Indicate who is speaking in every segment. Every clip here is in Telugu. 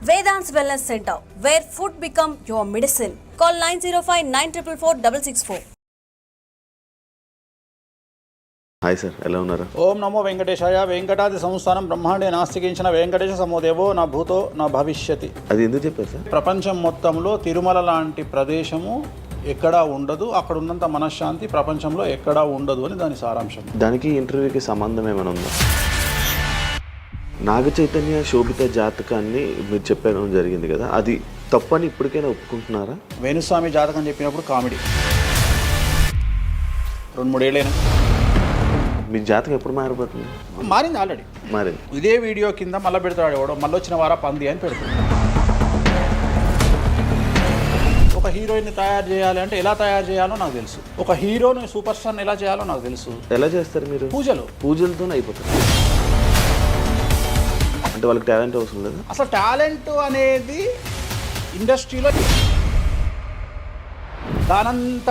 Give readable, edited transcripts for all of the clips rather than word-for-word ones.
Speaker 1: Vedant's Wellness Center, where food become your medicine. Call 905-944-664.
Speaker 2: Hi sir, ఎలా ఉన్నారు?
Speaker 3: ఓం నమో వెంకటేశాయ. వెంకటాది సంస్థానం బ్రహ్మాండే నాస్తికించిన వెంకటేశ సమోదేవో నా భూతో నా భవిష్యతి.
Speaker 2: అది ఎందుకు చెప్పారు సార్?
Speaker 3: ప్రపంచం మొత్తంలో తిరుమల లాంటి ప్రదేశము ఎక్కడా ఉండదు, అక్కడ ఉన్నంత మనశ్శాంతి ప్రపంచంలో ఎక్కడా ఉండదు అని దాని సారాంశం.
Speaker 2: దానికి ఇంటర్వ్యూకి సంబంధం ఏమైనా ఉందా? నాగ చైతన్య శోభిత జాతకాన్ని మీరు చెప్పడం జరిగింది కదా, అది తప్పని ఇప్పటికైనా ఒప్పుకుంటున్నారా?
Speaker 3: వేణుస్వామి జాతకం చెప్పినప్పుడు కామెడీ 2-3 ఏళ్ళైనా.
Speaker 2: మీ జాతకం ఎప్పుడు మారిపోతుంది?
Speaker 3: మారింది ఆల్రెడీ.
Speaker 2: మారింది.
Speaker 3: ఇదే వీడియో కింద మళ్ళీ పెడతాడు ఎవడో, మళ్ళీ వచ్చిన వారా పంది అని పెడతాడు. ఒక హీరోయిన్ని తయారు చేయాలి అంటే ఎలా తయారు చేయాలో నాకు తెలుసు. ఒక హీరోని సూపర్ స్టార్ని ఎలా చేయాలో నాకు తెలుసు.
Speaker 2: ఎలా చేస్తారు మీరు? పూజలతోనే అయిపోతుంది. అంటే వాళ్ళకి టాలెంట్ అవసరం లేదు.
Speaker 3: అసలు టాలెంట్ అనేది ఇండస్ట్రీలో దానంత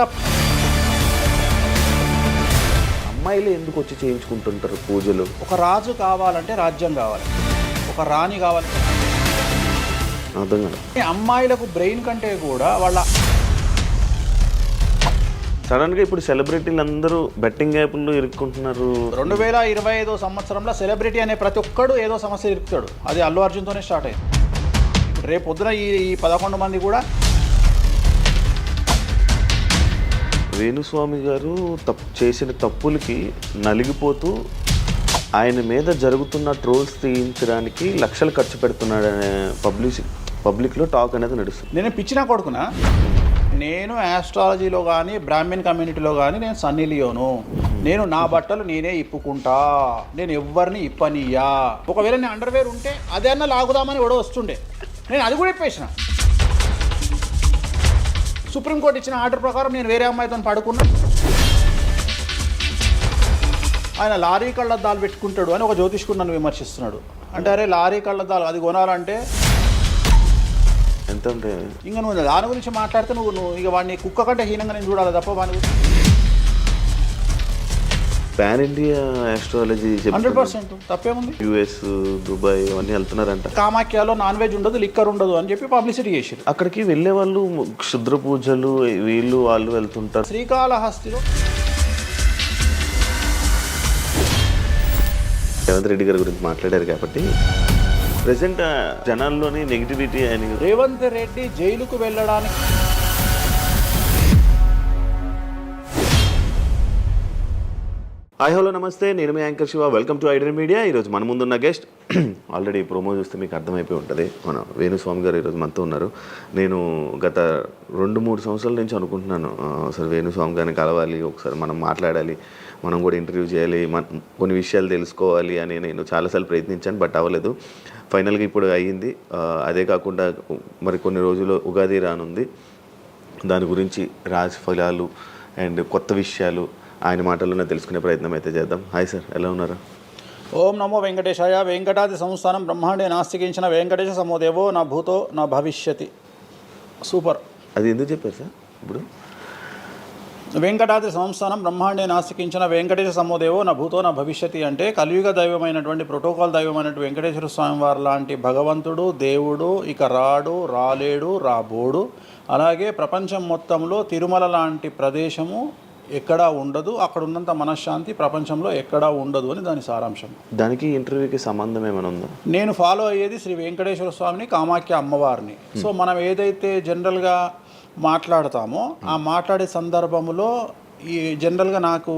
Speaker 2: అమ్మాయిలు ఎందుకు వచ్చి చేయించుకుంటుంటారు పూజలు?
Speaker 3: ఒక రాజు కావాలంటే రాజ్యం కావాలి, ఒక రాణి కావాలి.
Speaker 2: అర్థం కాదు.
Speaker 3: అమ్మాయిలకు బ్రెయిన్ కంటే కూడా వాళ్ళ
Speaker 2: సడన్గా ఇప్పుడు సెలబ్రిటీలు అందరూ బెట్టింగ్ యాప్లు ఇరుక్కుంటున్నారు.
Speaker 3: 2025 సంవత్సరంలో సెలబ్రిటీ అనే ప్రతి ఒక్కడు ఏదో సమస్య ఇరుకుతాడు. అది అల్లు అర్జున్తోనే స్టార్ట్ అయింది. రేపు పొద్దున ఈ 11 మంది కూడా.
Speaker 2: వేణుస్వామి గారు చేసిన తప్పులకి నలిగిపోతూ ఆయన మీద జరుగుతున్న ట్రోల్స్ తీయించడానికి లక్షలు ఖర్చు పెడుతున్నాడనే పబ్లిక్లో టాక్ అనేది నడుస్తుంది.
Speaker 3: నేను పిచ్చినా కొడుకునా, నేను ఆస్ట్రాలజీలో కానీ బ్రాహ్మణ్ కమ్యూనిటీలో కానీ నేను సన్నీ లియోను. నేను నా బట్టలు నేనే ఇప్పుకుంటా, నేను ఎవరిని ఇప్పనియా. ఒకవేళ నేను అండర్వేర్ ఉంటే అదన్నా లాగుదామని ఎవడో వస్తుండే, నేను అది కూడా ఇప్పేసిన. సుప్రీంకోర్టు ఇచ్చిన ఆర్డర్ ప్రకారం నేను వేరే అమ్మాయితో పడుకున్నా. ఆయన లారీ కళ్ళద్దాలు పెట్టుకుంటాడు అని ఒక జ్యోతిష్కుడు నన్ను విమర్శిస్తున్నాడు. అంటే అరే లారీ కళ్ళద్దాలు అది కొనాలంటే
Speaker 2: ఎంత ఉంటే
Speaker 3: ఇంకా నువ్వు దాని గురించి మాట్లాడితే నువ్వు ఇక వాడిని కుక్క కంటే హీనంగా నేను చూడాలి తప్ప వాని
Speaker 2: పాన్ ఇండియా ఆస్ట్రాలజీ
Speaker 3: 100% తప్పేముంది.
Speaker 2: యుఎస్, దుబాయ్ అవన్నీ వెళ్తున్నారంట.
Speaker 3: కామాఖ్యలో నాన్ వెజ్ ఉండదు, లిక్కర్ ఉండదు అని చెప్పి పబ్లిసిటీ చేశారు.
Speaker 2: అక్కడికి వెళ్ళే వాళ్ళు క్షుద్ర పూజలు వీళ్ళు వాళ్ళు వెళ్తుంటారు.
Speaker 3: శ్రీకాళహస్తిలో
Speaker 2: రేవంత్ రెడ్డి గారి గురించి మాట్లాడారు కాబట్టి ప్రెసెంట్ జనాల్లోని నెగిటివిటీ అని.
Speaker 3: రేవంత్ రెడ్డి జైలుకు వెళ్ళడానికి
Speaker 2: హాయ్ హలో నమస్తే, నేను మీ anchor Shiva. Welcome to Aiden media. ఈరోజు మన ముందున్న గెస్ట్ ఆల్రెడీ ప్రోమో చూస్తే మీకు అర్థమైపోయి ఉంటుంది, మన వేణుస్వామి గారు ఈరోజు మనతో ఉన్నారు. నేను గత 2-3 సంవత్సరాల నుంచి అనుకుంటున్నాను అసలు వేణుస్వామి గారిని కలవాలి, ఒకసారి మనం మాట్లాడాలి, మనం కూడా ఇంటర్వ్యూ చేయాలి, కొన్ని విషయాలు తెలుసుకోవాలి అని నేను చాలాసార్లు ప్రయత్నించాను, బట్ అవ్వలేదు. ఫైనల్గా ఇప్పుడు అయ్యింది. అదే కాకుండా మరి కొన్ని రోజులు ఉగాది రానుంది, దాని గురించి రాశి ఫలాలు అండ్ కొత్త విషయాలు ఆయన మాటల్లోనే తెలుసుకునే ప్రయత్నం అయితే చేద్దాం. హాయ్ సార్, ఎలా ఉన్నారు?
Speaker 3: ఓం నమో వెంకటేశాయ. వెంకటాది సంస్థానం బ్రహ్మాండే నాస్తికించిన వెంకటేశ సమోదేవో నా భూతో నా భవిష్యతి. సూపర్.
Speaker 2: అది ఎందుకు చెప్పారు సార్? ఇప్పుడు
Speaker 3: వెంకటాది సంస్థానం బ్రహ్మాండే నాస్తికించిన వెంకటేశ సమోదేవో నా భూతో నా భవిష్యతి అంటే కలియుగ దైవమైనటువంటి ప్రోటోకాల్ దైవమైనటువంటి వెంకటేశ్వర స్వామి వారు లాంటి భగవంతుడు, దేవుడు ఇక రాడు, రాలేడు, రాబోడు. అలాగే ప్రపంచం మొత్తంలో తిరుమల లాంటి ప్రదేశము ఎక్కడా ఉండదు, అక్కడ ఉన్నంత మనశ్శాంతి ప్రపంచంలో ఎక్కడా ఉండదు అని దాని సారాంశం.
Speaker 2: దానికి ఇంటర్వ్యూకి సంబంధం ఏమైనా ఉందా? నేను
Speaker 3: ఫాలో అయ్యేది శ్రీ వెంకటేశ్వర స్వామిని, కామాఖ్య అమ్మవారిని. సో మనం ఏదైతే జనరల్గా మాట్లాడతామో ఆ మాట్లాడే సందర్భంలో ఈ జనరల్గా నాకు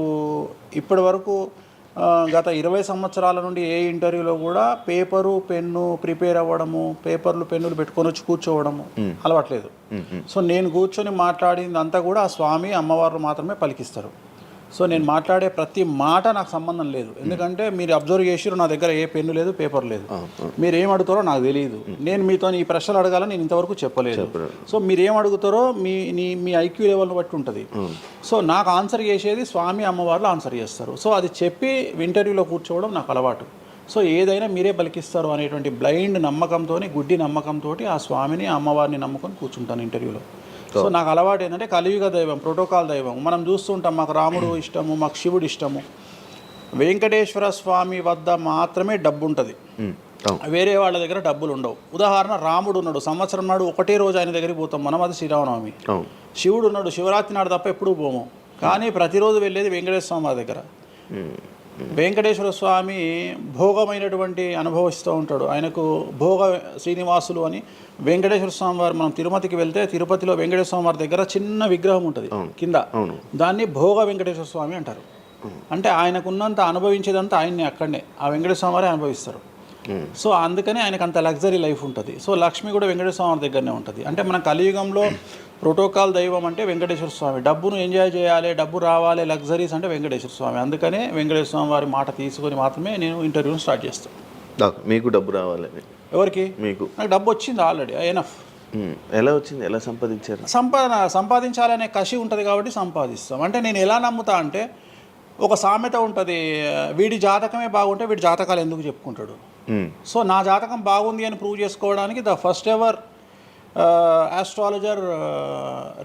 Speaker 3: ఇప్పటి వరకు గత 20 సంవత్సరాల నుండి ఏ ఇంటర్వ్యూలో కూడా పేపరు పెన్ను ప్రిపేర్ అవ్వడము, పేపర్లు పెన్నులు పెట్టుకొని వచ్చి కూర్చోవడము అలవాట్లేదు. సో నేను కూర్చొని మాట్లాడింది అంతా కూడా ఆ స్వామి అమ్మవారు మాత్రమే పలికిస్తారు. సో నేను మాట్లాడే ప్రతి మాట నాకు సంబంధం లేదు, ఎందుకంటే మీరు అబ్జర్వ్ చేసిరు నా దగ్గర ఏ పెన్ను లేదు, పేపర్ లేదు. మీరు ఏం అడుగుతారో నాకు తెలియదు, నేను మీతో ఈ ప్రశ్నలు అడగాలని నేను ఇంతవరకు చెప్పలేదు. సో మీరు ఏం అడుగుతారో మీ ఐక్యూ లెవెల్ని బట్టి ఉంటుంది. సో నాకు ఆన్సర్ చేసేది స్వామి అమ్మవార్లు ఆన్సర్ చేస్తారు. సో అది చెప్పి ఇంటర్వ్యూలో కూర్చోవడం నాకు అలవాటు. సో ఏదైనా మీరే పలికిస్తారు అనేటువంటి బ్లైండ్ నమ్మకంతో, గుడ్డి నమ్మకంతో ఆ స్వామిని అమ్మవారిని నమ్ముకొని కూర్చుంటాను ఇంటర్వ్యూలో. సో నాకు అలవాటు ఏంటంటే కలియుగ దైవం, ప్రోటోకాల్ దైవం మనం చూస్తుంటాం. మాకు రాముడు ఇష్టము, మాకు శివుడు ఇష్టము. వెంకటేశ్వర స్వామి వద్ద మాత్రమే డబ్బు ఉంటుంది, వేరే వాళ్ళ దగ్గర డబ్బులు ఉండవు. ఉదాహరణ రాముడు ఉన్నాడు, సంవత్సరం నాడు ఒకటే రోజు ఆయన దగ్గరికి పోతాం మనం, అది శ్రీరామనవమి. శివుడు ఉన్నాడు, శివరాత్రి నాడు తప్ప ఎప్పుడూ పోము, కానీ ప్రతిరోజు వెళ్ళేది వెంకటేశ్వర స్వామి వారి దగ్గర. వెంకటేశ్వర స్వామి భోగమైనటువంటి అనుభవిస్తూ ఉంటాడు. ఆయనకు భోగ శ్రీనివాసులు అని వెంకటేశ్వర స్వామి వారు, మనం తిరుపతికి వెళ్తే తిరుపతిలో వెంకటేశ్వర స్వామి వారి దగ్గర చిన్న విగ్రహం ఉంటుంది కింద, దాన్ని భోగ వెంకటేశ్వర స్వామి అంటారు. అంటే ఆయనకున్నంత అనుభవించేదంతా ఆయన్ని అక్కడనే ఆ వెంకటేశ్వర స్వామి వారే అనుభవిస్తారు. సో అందుకని ఆయనకు అంత లగ్జరీ లైఫ్ ఉంటుంది. సో లక్ష్మి కూడా వెంకటేశ్వర స్వామి దగ్గరనే ఉంటుంది. అంటే మన కలియుగంలో ప్రోటోకాల్ దైవం అంటే వెంకటేశ్వర స్వామి. డబ్బును ఎంజాయ్ చేయాలి, డబ్బు రావాలి, లగ్జరీస్ అంటే వెంకటేశ్వర స్వామి. అందుకనే వెంకటేశ్వర స్వామి వారి మాట తీసుకొని మాత్రమే నేను ఇంటర్వ్యూని స్టార్ట్ చేస్తాను.
Speaker 2: మీకు డబ్బు రావాలి?
Speaker 3: ఎవరికి?
Speaker 2: మీకు.
Speaker 3: నాకు డబ్బు వచ్చింది ఆల్రెడీ, ఎనఫ్.
Speaker 2: ఎలా వచ్చింది? ఎలా సంపాదించారు?
Speaker 3: సంపాదించాలనే కసి ఉంటుంది కాబట్టి సంపాదిస్తాం. అంటే నేను ఎలా నమ్ముతా అంటే, ఒక సామెత ఉంటుంది, వీడి జాతకమే బాగుంటే వీడి జాతకాలు ఎందుకు చెప్పుకుంటాడు. సో నా జాతకం బాగుంది అని ప్రూవ్ చేసుకోవడానికి the first ever astrologer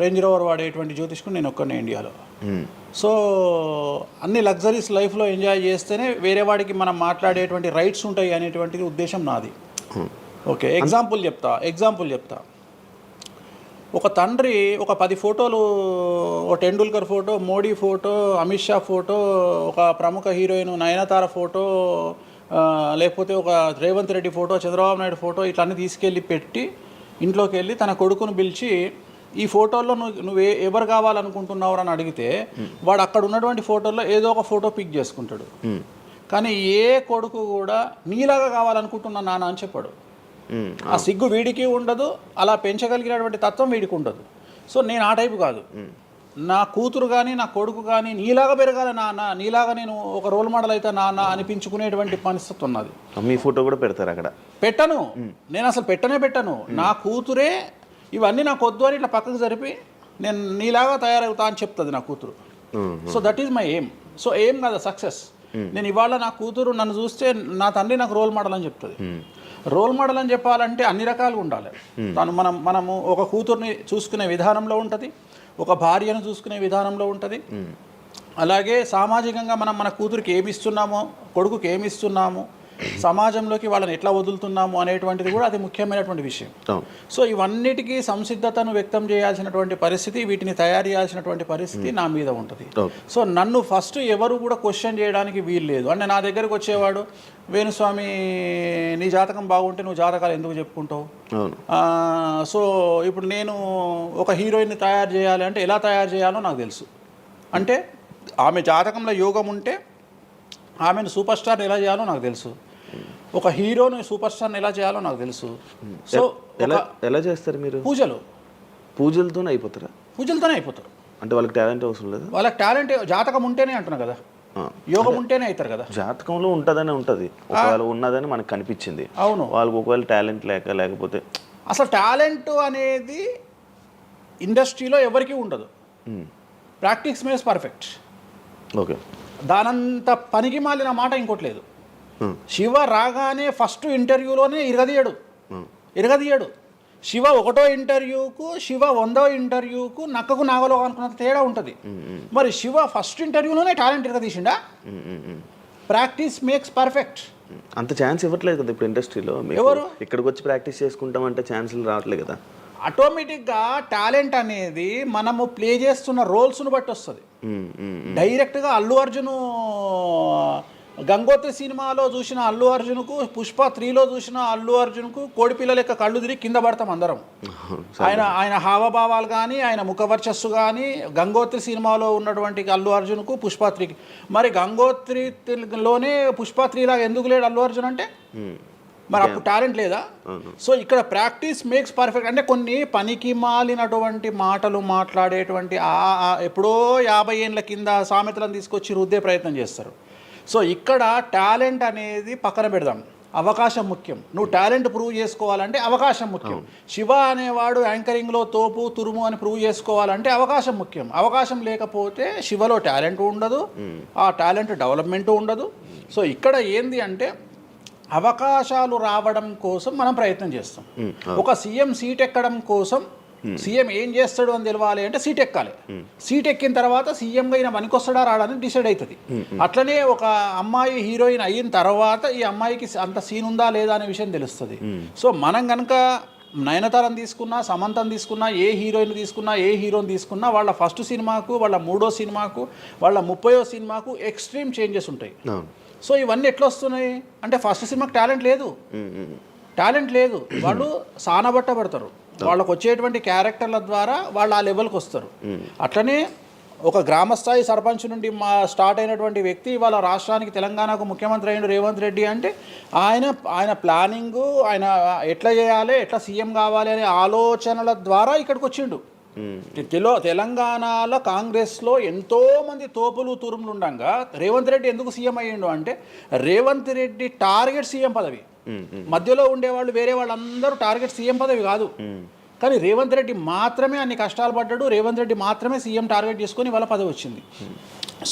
Speaker 3: range rover వాడేటువంటి జ్యోతిష్కుడు నేను ఒక్కనే ఇండియాలో. సో అన్ని లగ్జరీస్ లైఫ్లో ఎంజాయ్ చేస్తేనే వేరే వాడికి మనం మాట్లాడేటువంటి రైట్స్ ఉంటాయి అనేటువంటిది ఉద్దేశం నాది. ఓకే, ఎగ్జాంపుల్ చెప్తా. ఒక తండ్రి ఒక 10 ఫోటోలు, ఒక Tendulkar photo, Modi photo, Amit Shah photo, ఒక ప్రముఖ హీరోయిన్ నయనతార ఫోటో, లేకపోతే ఒక రేవంత్ రెడ్డి ఫోటో, చంద్రబాబు నాయుడు ఫోటో, ఇట్లన్నీ తీసుకెళ్ళి పెట్టి ఇంట్లోకి వెళ్ళి తన కొడుకును పిలిచి, ఈ ఫోటోల్లో నువ్వు ఎవరు కావాలనుకుంటున్నావు అని అడిగితే వాడు అక్కడ ఉన్నటువంటి ఫోటోల్లో ఏదో ఒక ఫోటో పిక్ చేసుకుంటాడు. కానీ ఏ కొడుకు కూడా నీలాగా కావాలనుకుంటున్నా నాన్న అని చెప్పాడు. ఆ సిగ్గు వీడికి ఉండదు, అలా పెంచగలిగినటువంటి తత్వం వీడికి ఉండదు. సో నేను ఆ టైపు కాదు. నా కూతురు కానీ నా కొడుకు కానీ నీలాగా పెరగాలి నాన్న, నీలాగా నేను ఒక రోల్ మోడల్ అయితే నాన్న అనిపించుకునేటువంటి పరిస్థితి ఉన్నది.
Speaker 2: మీ ఫోటో కూడా పెడతారు అక్కడ? పెట్టను,
Speaker 3: నేను అసలు పెట్టను. నా కూతురే ఇవన్నీ నాకు వద్దు అని ఇట్లా పక్కకు జరిపి నేను నీలాగా తయారవుతా అని చెప్తుంది నా కూతురు. So that is my aim. So aim కదా సక్సెస్. నేను ఇవాళ నా కూతురు నన్ను చూస్తే నా తండ్రి నాకు రోల్ మోడల్ అని చెప్తుంది. రోల్ మోడల్ అని చెప్పాలంటే అన్ని రకాలుగా ఉండాలి. మనము ఒక కూతుర్ని చూసుకునే విధానంలో ఉంటుంది, ఒక భార్యను చూసుకునే విధానంలో ఉంటుంది. అలాగే సామాజికంగా మనం మన కూతురికి ఏమి ఇస్తున్నామో, కొడుకుకి ఏమి ఇస్తున్నాము, సమాజంలోకి వాళ్ళని ఎట్లా వదులుతున్నాము అనేటువంటిది కూడా అది ముఖ్యమైనటువంటి విషయం. సో ఇవన్నిటికీ సంసిద్ధతను వ్యక్తం చేయాల్సినటువంటి పరిస్థితి, వీటిని తయారు చేయాల్సినటువంటి పరిస్థితి నా మీద ఉంటుంది. సో నన్ను ఫస్ట్ ఎవరు కూడా క్వశ్చన్ చేయడానికి వీలు లేదు. అంటే నా దగ్గరకు వచ్చేవాడు, వేణుస్వామి నీ జాతకం బాగుంటే నువ్వు జాతకాలు ఎందుకు చెప్పుకుంటావు. సో ఇప్పుడు నేను ఒక హీరోయిన్ని తయారు చేయాలి అంటే ఎలా తయారు చేయాలో నాకు తెలుసు. అంటే ఆమె జాతకంలో యోగం ఉంటే ఆమెను సూపర్ స్టార్ ఎలా చేయాలో నాకు తెలుసు, ఒక హీరోని సూపర్ స్టార్ని ఎలా చేయాలో నాకు తెలుసు. సో
Speaker 2: ఎలా చేస్తారు మీరు? పూజలతోనే అయిపోతారు. అంటే వాళ్ళకి టాలెంట్ అవసరం లేదు?
Speaker 3: వాళ్ళకి టాలెంట్ జాతకం ఉంటేనే అంటున్నా కదా, యోగం ఉంటేనే అవుతారు కదా.
Speaker 2: జాతకంలో ఉంటుందని ఉంటుంది, ఒకవేళ ఉన్నదని మనకు కనిపించింది.
Speaker 3: అవును,
Speaker 2: వాళ్ళకి ఒకవేళ టాలెంట్ లేకపోతే
Speaker 3: అసలు టాలెంట్ అనేది ఇండస్ట్రీలో ఎవరికీ ఉండదు. Practice makes perfect.
Speaker 2: ఓకే,
Speaker 3: దానంత పనికి మాలిన మాట ఇంకోటి లేదు. శివ రాగానే ఫస్ట్ ఇంటర్వ్యూలోనే ఇరగదీయడు. శివ 1వ ఇంటర్వ్యూకు, శివ 100వ ఇంటర్వ్యూకు నక్కకు నాగలో అనుకున్నంత తేడా ఉంటుంది. మరి శివ ఫస్ట్ ఇంటర్వ్యూలోనే టాలెంట్ ఇరగదీసిండా? Practice makes perfect.
Speaker 2: అంత ఛాన్స్ ఇవ్వట్లేదు కదా ఇప్పుడు ఇండస్ట్రీలో. ఎవరు ఇక్కడికి వచ్చి ప్రాక్టీస్ చేసుకుంటామంటే ఛాన్సులు రావట్లేదు కదా.
Speaker 3: ఆటోమేటిక్గా టాలెంట్ అనేది మనము ప్లే చేస్తున్న రోల్స్ను బట్టి వస్తుంది. డైరెక్ట్గా అల్లు అర్జున్ గంగోత్రి సినిమాలో చూసిన అల్లు అర్జున్కు, పుష్ప 3లో చూసిన అల్లు అర్జున్కు కోడిపిల్ల లెక్క కళ్ళు తిరిగి కింద పడతాం అందరం. ఆయన హావభావాలు కానీ, ఆయన ముఖవర్చస్సు కానీ, గంగోత్రి సినిమాలో ఉన్నటువంటి అల్లు అర్జున్కు, పుష్ప 3కి. మరి గంగోత్రిలోనే పుష్ప 3 లాగా ఎందుకు లేడు అల్లు అర్జున్ అంటే? మరి అప్పుడు టాలెంట్ లేదా? సో ఇక్కడ ప్రాక్టీస్ మేక్స్ పర్ఫెక్ట్. అంటే కొన్ని పనికి మాలినటువంటి మాటలు మాట్లాడేటువంటి ఎప్పుడో 50 ఏళ్ళ కింద సామెతలను తీసుకొచ్చి రుద్దే ప్రయత్నం చేస్తారు. సో ఇక్కడ టాలెంట్ అనేది పక్కన పెడదాం, అవకాశం ముఖ్యం. నువ్వు టాలెంట్ ప్రూవ్ చేసుకోవాలంటే అవకాశం ముఖ్యం. శివ అనేవాడు యాంకరింగ్లో తోపు తురుము అని ప్రూవ్ చేసుకోవాలంటే అవకాశం ముఖ్యం. అవకాశం లేకపోతే శివలో టాలెంట్ ఉండదు, ఆ టాలెంట్ డెవలప్మెంట్ ఉండదు. సో ఇక్కడ ఏంది అంటే అవకాశాలు రావడం కోసం మనం ప్రయత్నం చేస్తాం. ఒక సీఎం సీట్ ఎక్కడం కోసం సీఎం ఏం చేస్తాడు అని తెలవాలి అంటే సీట్ ఎక్కాలి. సీట్ ఎక్కిన తర్వాత సీఎంగా ఈయన పనికొస్తాడా రాడని డిసైడ్ అవుతుంది. అట్లనే ఒక అమ్మాయి హీరోయిన్ అయిన తర్వాత ఈ అమ్మాయికి అంత సీన్ ఉందా లేదా అనే విషయం తెలుస్తుంది. సో మనం కనుక నయనతారని తీసుకున్నా, సమంతని తీసుకున్నా, ఏ హీరోయిన్ తీసుకున్నా, ఏ హీరోని తీసుకున్నా వాళ్ళ ఫస్ట్ సినిమాకు, వాళ్ళ 3వ సినిమాకు, వాళ్ళ 30వ సినిమాకు ఎక్స్ట్రీమ్ చేంజెస్ ఉంటాయి. సో ఇవన్నీ ఎట్లా వస్తున్నాయి అంటే ఫస్ట్ సినిమాకి టాలెంట్ లేదు, వాళ్ళు సానబట్టబడతారు. వాళ్ళకు వచ్చేటువంటి క్యారెక్టర్ల ద్వారా వాళ్ళు ఆ లెవెల్కి వస్తారు. అట్లనే ఒక గ్రామస్థాయి సర్పంచ్ నుండి స్టార్ట్ అయినటువంటి వ్యక్తి వాళ్ళ రాష్ట్రానికి తెలంగాణకు ముఖ్యమంత్రి అయిన రేవంత్ రెడ్డి అంటే ఆయన ప్లానింగు, ఆయన ఎట్లా చేయాలి, ఎట్లా సీఎం కావాలి అనే ఆలోచనల ద్వారా ఇక్కడికి వచ్చిండు. తెలంగాణలో కాంగ్రెస్లో ఎంతోమంది తోపులు తురుములు ఉండగా రేవంత్ రెడ్డి ఎందుకు సీఎం అయ్యిండు అంటే రేవంత్ రెడ్డి టార్గెట్ సీఎం పదవి. మధ్యలో ఉండేవాళ్ళు వేరే వాళ్ళందరూ టార్గెట్ సీఎం పదవి కాదు, కానీ రేవంత్ రెడ్డి మాత్రమే అన్ని కష్టాలు పడ్డాడు. రేవంత్ రెడ్డి మాత్రమే సీఎం టార్గెట్ చేసుకొని వాళ్ళ పదవి వచ్చింది.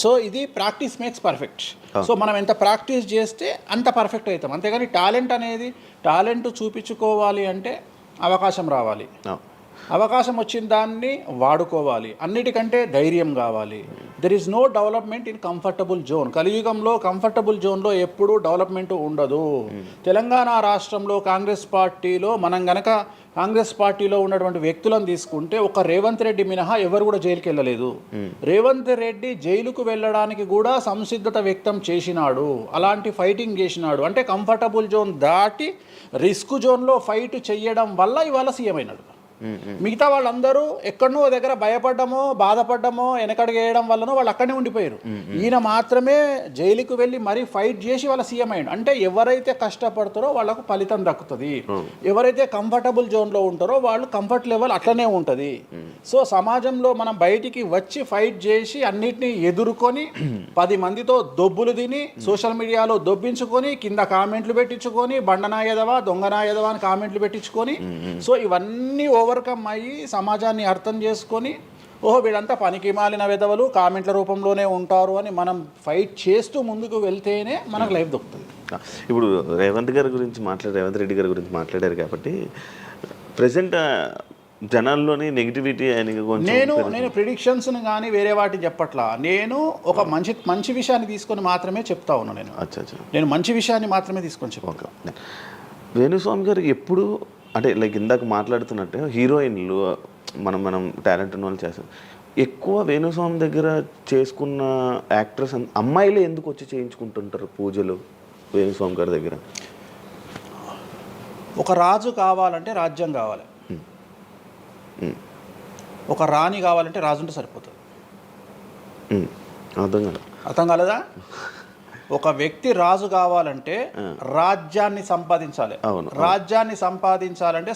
Speaker 3: సో ఇది ప్రాక్టీస్ మేక్స్ పర్ఫెక్ట్. సో మనం ఎంత ప్రాక్టీస్ చేస్తే అంత పర్ఫెక్ట్ అవుతాం. అంతేగాని టాలెంట్ చూపించుకోవాలి అంటే అవకాశం రావాలి, అవకాశం వచ్చిన దాన్ని వాడుకోవాలి. అన్నిటికంటే ధైర్యం కావాలి. There is no development in comfortable zone. కలియుగంలో కంఫర్టబుల్ జోన్లో ఎప్పుడూ డెవలప్మెంట్ ఉండదు. తెలంగాణ రాష్ట్రంలో కాంగ్రెస్ పార్టీలో మనం గనక కాంగ్రెస్ పార్టీలో ఉన్నటువంటి వ్యక్తులను తీసుకుంటే ఒక రేవంత్ రెడ్డి మినహా ఎవరు కూడా జైలుకి వెళ్ళలేదు. రేవంత్ రెడ్డి జైలుకు వెళ్ళడానికి కూడా సంసిద్ధత వ్యక్తం చేసినాడు, అలాంటి ఫైటింగ్ చేసినాడు. అంటే కంఫర్టబుల్ జోన్ దాటి రిస్క్ జోన్లో ఫైట్ చేయడం వల్ల ఇవాళ సీఎం అయినాడు. మిగతా వాళ్ళందరూ ఎక్కడనో దగ్గర భయపడ్డమో, బాధపడ్డమో, వెనకడికి వేయడం వల్లనో వాళ్ళు అక్కడనే ఉండిపోయారు. ఈయన మాత్రమే జైలుకు వెళ్ళి మరీ ఫైట్ చేసి వాళ్ళ సీఎం అయ్యాడు. అంటే ఎవరైతే కష్టపడతారో వాళ్ళకు ఫలితం దక్కుతుంది, ఎవరైతే కంఫర్టబుల్ జోన్లో ఉంటారో వాళ్ళు కంఫర్ట్ లెవెల్ అట్లనే ఉంటుంది. సో సమాజంలో మనం బయటికి వచ్చి ఫైట్ చేసి అన్నిటినీ ఎదుర్కొని 10 మందితో దొబ్బులు తిని సోషల్ మీడియాలో దొబ్బించుకొని కింద కామెంట్లు పెట్టించుకొని బండనాయదవా దొంగనాయదవా అని కామెంట్లు పెట్టించుకొని సో ఇవన్నీ ఓవర్కమ్ అయ్యి సమాజాన్ని అర్థం చేసుకొని ఓహో వీళ్ళంతా పనికి మాలిన విధవలు కామెంట్ల రూపంలోనే ఉంటారు అని మనం ఫైట్ చేస్తూ ముందుకు వెళ్తేనే మనకు లైఫ్ దొరుకుతుంది.
Speaker 2: ఇప్పుడు రేవంత్ రెడ్డి గారి గురించి మాట్లాడారు కాబట్టి ప్రజెంట్ జనాల్లోని నెగిటివిటీ
Speaker 3: నేను ప్రిడిక్షన్స్ని కానీ వేరే వాటిని చెప్పట్లా. నేను ఒక మంచి విషయాన్ని తీసుకొని మాత్రమే చెప్తా ఉన్నాను. నేను మంచి విషయాన్ని మాత్రమే తీసుకొని చెప్పాను.
Speaker 2: వేణుస్వామి గారు ఎప్పుడు అంటే లైక్ ఇందాక మాట్లాడుతున్నట్టు హీరోయిన్లు మనం టాలెంట్ ఉన్న వాళ్ళు చేస్తాం. ఎక్కువ వేణుస్వామి దగ్గర చేసుకున్న యాక్టర్స్ అమ్మాయిలే ఎందుకు వచ్చి చేయించుకుంటుంటారు పూజలు వేణుస్వామి గారి దగ్గర?
Speaker 3: ఒక రాజు కావాలంటే రాజ్యం కావాలి, ఒక రాణి కావాలంటే రాజు ఉంటే సరిపోతుంది. అర్థం కాలేదా? ఒక వ్యక్తి రాజు కావాలంటే రాజ్యాన్ని సంపాదించాలి. రాజ్యాన్ని సంపాదించాలంటే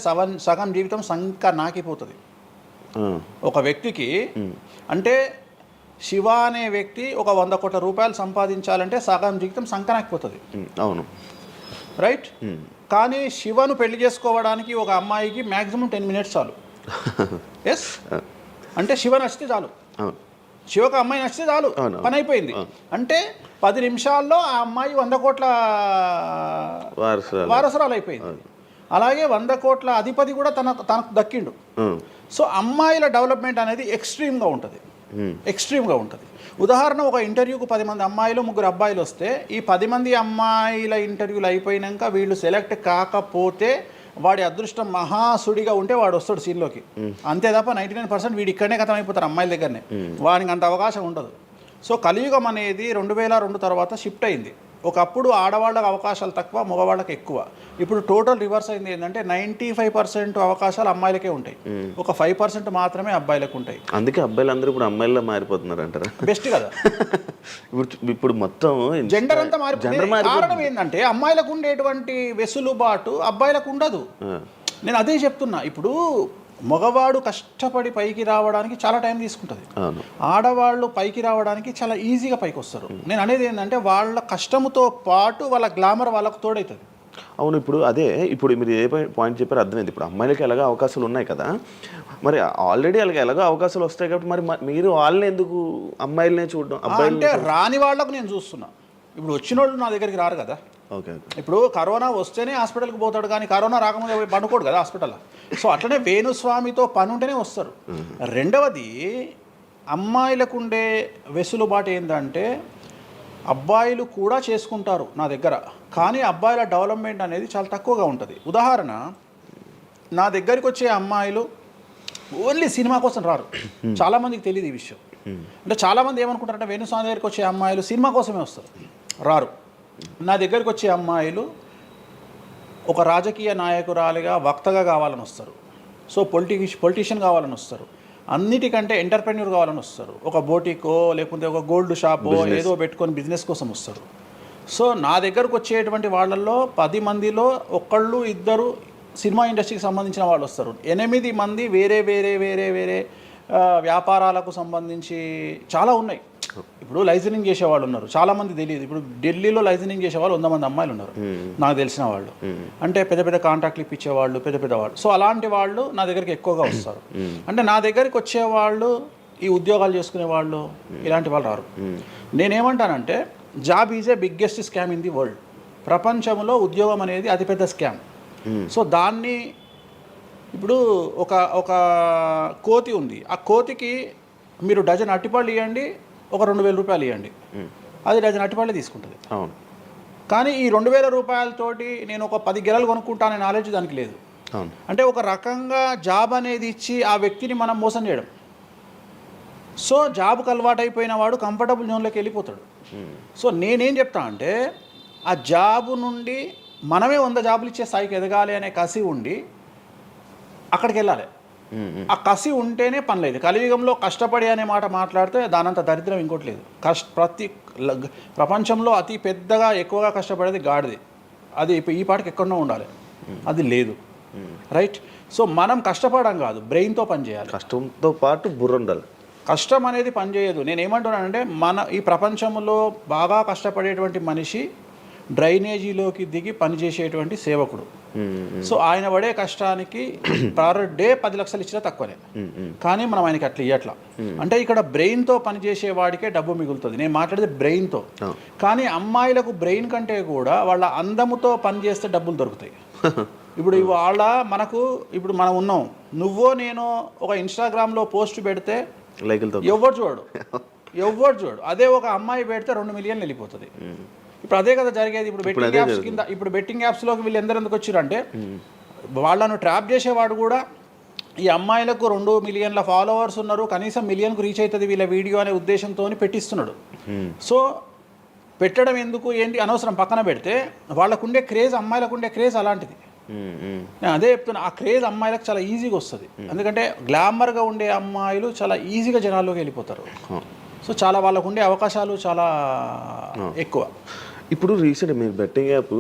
Speaker 3: సగం జీవితం సంక నాకిపోతుంది ఒక వ్యక్తికి. అంటే శివ అనే వ్యక్తి ఒక 100 కోట్ల రూపాయలు సంపాదించాలంటే సగం జీవితం సంక నాకిపోతుంది.
Speaker 2: అవును,
Speaker 3: రైట్. కానీ శివను పెళ్లి చేసుకోవడానికి ఒక అమ్మాయికి మ్యాక్సిమం 10 మినిట్స్ చాలు. ఎస్, అంటే శివ నచ్చితే చాలు, శివకు అమ్మాయి నచ్చితే చాలు, పని అయిపోయింది. అంటే 10 నిమిషాల్లో ఆ అమ్మాయి 100 కోట్ల వారసురాలు అయిపోయింది. అలాగే 100 కోట్ల అధిపతి కూడా తనకు దక్కిండు. సో అమ్మాయిల డెవలప్మెంట్ అనేది ఎక్స్ట్రీమ్గా ఉంటుంది. ఉదాహరణ, ఒక ఇంటర్వ్యూకు 10 మంది అమ్మాయిలు 3 అబ్బాయిలు వస్తే ఈ 10 మంది అమ్మాయిల ఇంటర్వ్యూలు అయిపోయినాక వీళ్ళు సెలెక్ట్ కాకపోతే వాడి అదృష్టం మహాసుడిగా ఉంటే వాడు వస్తాడు సీన్లోకి. అంతే తప్ప 99% వీడు ఇక్కడనే కథం అయిపోతారు అమ్మాయిల దగ్గరనే, వాడికి అంత అవకాశం ఉండదు. సో కలియుగం అనేది 2002 తర్వాత షిఫ్ట్ అయింది. ఒకప్పుడు ఆడవాళ్ళకి అవకాశాలు తక్కువ, మగవాళ్ళకి ఎక్కువ. ఇప్పుడు టోటల్ రివర్స్ అయింది. ఏంటంటే 95% అవకాశాలు అమ్మాయిలకే ఉంటాయి, ఒక 5% మాత్రమే అబ్బాయిలకు ఉంటాయి.
Speaker 2: అందుకే అబ్బాయిలు అందరూ ఇప్పుడు అమ్మాయిలా మారిపోతున్నారు అంటారా?
Speaker 3: బెస్ట్ కదా.
Speaker 2: ఇప్పుడు మొత్తం
Speaker 3: జెండర్ అంతా మారిపోతుంది. కారణం ఏంటంటే అమ్మాయిలకు ఉండేటువంటి వెసులుబాటు అబ్బాయిలకు ఉండదు. నేను అదే చెప్తున్నా. ఇప్పుడు మగవాడు కష్టపడి పైకి రావడానికి చాలా టైం తీసుకుంటుంది, ఆడవాళ్ళు పైకి రావడానికి చాలా ఈజీగా పైకి వస్తారు. నేను అనేది ఏంటంటే వాళ్ళ కష్టముతో పాటు వాళ్ళ గ్లామర్ వాళ్ళకు తోడవుతుంది.
Speaker 2: అవును, ఇప్పుడు మీరు ఏ పాయింట్ చెప్పారు అర్థమైంది. ఇప్పుడు అమ్మాయిలకి ఎలాగో అవకాశాలు ఉన్నాయి కదా, మరి ఆల్రెడీ వాళ్ళకి ఎలాగో అవకాశాలు వస్తాయి కాబట్టి మరి మీరు వాళ్ళని ఎందుకు అమ్మాయిలనే చూడడం?
Speaker 3: అంటే రాని వాళ్ళకు నేను చూస్తున్నా. ఇప్పుడు వచ్చిన వాళ్ళు నా దగ్గరికి రారు కదా.
Speaker 2: ఓకే.
Speaker 3: ఇప్పుడు కరోనా వస్తేనే హాస్పిటల్కి పోతాడు, కానీ కరోనా రాకముందే పోయి పండుకోడు కదా హాస్పిటల్. సో అట్లనే వేణుస్వామితో పని ఉంటేనే వస్తారు. రెండవది, అమ్మాయిలకు ఉండే వెసులుబాటు ఏంటంటే అబ్బాయిలు కూడా చేసుకుంటారు నా దగ్గర, కానీ అబ్బాయిల డెవలప్మెంట్ అనేది చాలా తక్కువగా ఉంటుంది. ఉదాహరణ, నా దగ్గరికి వచ్చే అమ్మాయిలు ఓన్లీ సినిమా కోసం రారు. చాలామందికి తెలియదు ఈ విషయం. అంటే చాలామంది ఏమనుకుంటారంటే వేణుస్వామి దగ్గరికి వచ్చే అమ్మాయిలు సినిమా కోసమే వస్తారు, రారు. నా దగ్గరికి వచ్చే అమ్మాయిలు ఒక రాజకీయ నాయకురాలిగా వక్తగా కావాలని వస్తారు. సో పొలిటీషియన్ కావాలని వస్తారు. అన్నిటికంటే ఎంటర్ప్రెన్యూర్ కావాలని వస్తారు. ఒక బోటికో లేకపోతే ఒక గోల్డ్ షాపో ఏదో పెట్టుకొని బిజినెస్ కోసం వస్తారు. సో నా దగ్గరకు వచ్చేటువంటి వాళ్ళల్లో 10 మందిలో ఒకళ్ళు ఇద్దరు సినిమా ఇండస్ట్రీకి సంబంధించిన వాళ్ళు వస్తారు. 8 మంది వేరే వేరే వేరే వేరే వ్యాపారాలకు సంబంధించి చాలా ఉన్నాయి. ఇప్పుడు లైసెన్సింగ్ చేసేవాళ్ళు ఉన్నారు, చాలామంది తెలియదు. ఇప్పుడు ఢిల్లీలో లైసెన్సింగ్ చేసేవాళ్ళు 100 మంది అమ్మాయిలు ఉన్నారు నాకు తెలిసిన వాళ్ళు. అంటే పెద్ద పెద్ద కాంట్రాక్ట్లు ఇప్పించేవాళ్ళు, పెద్ద పెద్ద వాళ్ళు. సో అలాంటి వాళ్ళు నా దగ్గరికి ఎక్కువగా వస్తారు. అంటే నా దగ్గరికి వచ్చేవాళ్ళు ఈ ఉద్యోగాలు చేసుకునే వాళ్ళు, ఇలాంటి వాళ్ళు రారు. నేనేమంటానంటే job is a biggest scam in the world. ప్రపంచంలో ఉద్యోగం అనేది అతిపెద్ద స్కామ్. సో దాన్ని ఇప్పుడు ఒక కోతి ఉంది, ఆ కోతికి మీరు డజన్ అట్టిపళ్ళు ఇవ్వండి, ఒక 2,000 రూపాయలు ఇవ్వండి, అది డజన్ అట్టిపళ్ళే తీసుకుంటుంది. కానీ ఈ 2,000 రూపాయలతోటి నేను ఒక 10 గెలలు కొనుక్కుంటానే నాలెడ్జ్ దానికి లేదు. అంటే ఒక రకంగా జాబ్ అనేది ఇచ్చి ఆ వ్యక్తిని మనం మోసం చేయడం. సో జాబ్కి అలవాటు అయిపోయిన వాడు కంఫర్టబుల్ జోన్లోకి వెళ్ళిపోతాడు. సో నేనేం చెప్తా అంటే ఆ జాబు నుండి మనమే 100 జాబులు ఇచ్చే స్థాయికి ఎదగాలి అనే కసి ఉండి అక్కడికి వెళ్ళాలి. ఆ కసి ఉంటేనే పని లేదు. కలియుగంలో కష్టపడి అనే మాట మాట్లాడితే దానంత దరిద్రం ఇంకోటి లేదు. ప్రపంచంలో అతి పెద్దగా ఎక్కువగా కష్టపడేది గాడిది. అది ఈ పాటికి ఎక్కడో ఉండాలి, అది లేదు. రైట్. సో మనం కష్టపడడం కాదు, బ్రెయిన్తో పని చేయాలి.
Speaker 2: కష్టంతో పాటు బుర్ర ఉండాలి.
Speaker 3: కష్టం అనేది పని చేయదు. నేను ఏమంటున్నానంటే ఈ ప్రపంచంలో బాగా కష్టపడేటువంటి మనిషి డ్రైనేజీలోకి దిగి పనిచేసేటువంటి సేవకుడు. సో ఆయన పడే కష్టానికి పర్ డే 10 లక్షలు ఇచ్చినా తక్కువనే, కానీ మనం ఆయనకి అట్లా ఇవ్వట్లా. అంటే ఇక్కడ బ్రెయిన్తో పనిచేసే వాడికే డబ్బు మిగులుతుంది. నేను మాట్లాడేది బ్రెయిన్తో. కానీ అమ్మాయిలకు బ్రెయిన్ కంటే కూడా వాళ్ళ అందముతో పనిచేస్తే డబ్బులు దొరుకుతాయి. ఇప్పుడు ఇప్పుడు మనం ఉన్నాం, నువ్వో నేను ఒక ఇన్స్టాగ్రామ్లో పోస్ట్ పెడితే ఎవరు చూడు. అదే ఒక అమ్మాయి పెడితే 2 మిలియన్లు వెళ్ళిపోతుంది. ఇప్పుడు అదే కదా జరిగేది. ఇప్పుడు బెట్టింగ్ యాప్స్లోకి వీళ్ళు ఎందుకు వచ్చారంటే వాళ్ళను ట్రాప్ చేసేవాడు కూడా ఈ అమ్మాయిలకు 2 మిలియన్ల ఫాలోవర్స్ ఉన్నారు, కనీసం మిలియన్కు రీచ్ అవుతుంది వీళ్ళ వీడియో అనే ఉద్దేశంతో పెట్టిస్తున్నాడు. సో పెట్టడం ఎందుకు ఏంటి అనవసరం, పక్కన పెడితే వాళ్ళకుండే క్రేజ్, అమ్మాయిలకు క్రేజ్ అలాంటిది. నేను అదే చెప్తున్నా, ఆ క్రేజ్ అమ్మాయిలకు చాలా ఈజీగా వస్తుంది. ఎందుకంటే గ్లామర్గా ఉండే అమ్మాయిలు చాలా ఈజీగా జనాల్లోకి వెళ్ళిపోతారు. సో చాలా వాళ్ళకు ఉండే అవకాశాలు చాలా ఎక్కువ.
Speaker 2: ఇప్పుడు రీసెంట్ మీరు బెట్టింగ్ యాప్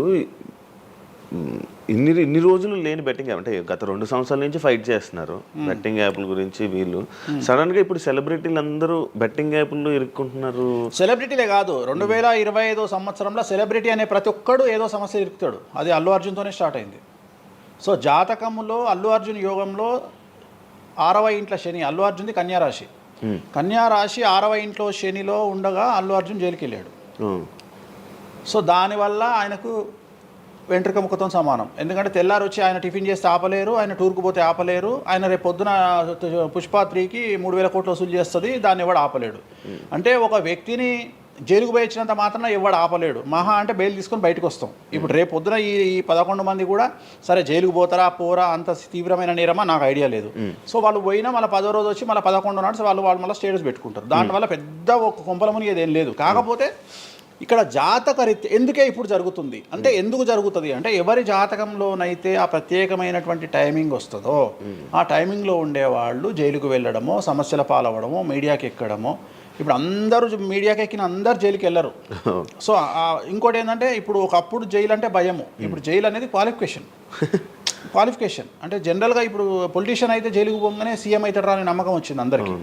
Speaker 2: ఇన్ని రోజులు లేని బెట్టింగ్ యాప్, అంటే గత 2 సంవత్సరాల నుంచి ఫైట్ చేస్తున్నారు బెట్టింగ్ యాప్ల గురించి. వీళ్ళు సడన్గా ఇప్పుడు సెలబ్రిటీలు అందరూ బెట్టింగ్ యాప్లు ఇరుక్కుంటున్నారు.
Speaker 3: సెలబ్రిటీలే కాదు, 2025 సంవత్సరంలో సెలబ్రిటీ అనే ప్రతి ఒక్కడు ఏదో సమస్య ఇరుకుతాడు. అది అల్లు అర్జున్తోనే స్టార్ట్ అయింది. సో జాతకంలో అల్లు అర్జున్ యోగంలో 6వ ఇంట్లో శని, అల్లు అర్జున్ది కన్యారాశి. కన్యారాశి 6వ ఇంట్లో శనిలో ఉండగా అల్లు అర్జున్ జైలుకి వెళ్ళాడు. సో దానివల్ల ఆయనకు వెంట్రుక ముక్కతో సమానం. ఎందుకంటే తెల్లారు వచ్చి ఆయన టిఫిన్ చేస్తే ఆపలేరు, ఆయన టూర్కు పోతే ఆపలేరు, ఆయన రేపు పొద్దున పుష్ప 3కి 3,000 కోట్లు వసూలు చేస్తుంది, దాన్ని ఎవడు ఆపలేడు. అంటే ఒక వ్యక్తిని జైలుకు పోయి ఇచ్చినంత మాత్రాన ఎవడు ఆపలేడు. మహా అంటే బెయిల్ తీసుకొని బయటకు వస్తాం. ఇప్పుడు రేపు పొద్దున ఈ 11 మంది కూడా సరే జైలుకు పోతారా పోరా, అంత తీవ్రమైన నేరమా నాకు ఐడియా లేదు. సో వాళ్ళు పోయినా మళ్ళీ 10వ రోజు వచ్చి మళ్ళీ 11 నాడు వాళ్ళు మళ్ళీ స్టేటస్ పెట్టుకుంటారు. దానివల్ల పెద్ద ఒక కొంపలముని ఏదేం లేదు. కాకపోతే ఇక్కడ జాతక రీత్యా ఎందుకే ఇప్పుడు జరుగుతుంది అంటే, ఎందుకు జరుగుతుంది అంటే ఎవరి జాతకంలోనైతే ఆ ప్రత్యేకమైనటువంటి టైమింగ్ వస్తుందో ఆ టైమింగ్లో ఉండేవాళ్ళు జైలుకు వెళ్ళడమో, సమస్యల పాలవడమో, మీడియాకి ఎక్కడమో. ఇప్పుడు అందరూ మీడియాకి ఎక్కిన అందరు జైలుకి వెళ్ళరు. సో ఇంకోటి ఏంటంటే, ఇప్పుడు ఒకప్పుడు జైలు అంటే భయము, ఇప్పుడు జైలు అనేది క్వాలిఫికేషన్. అంటే జనరల్గా ఇప్పుడు పొలిటీషియన్ అయితే జైలుకు పోగానే సీఎం అవుతాడు అనే నమ్మకం వచ్చింది అందరికీ.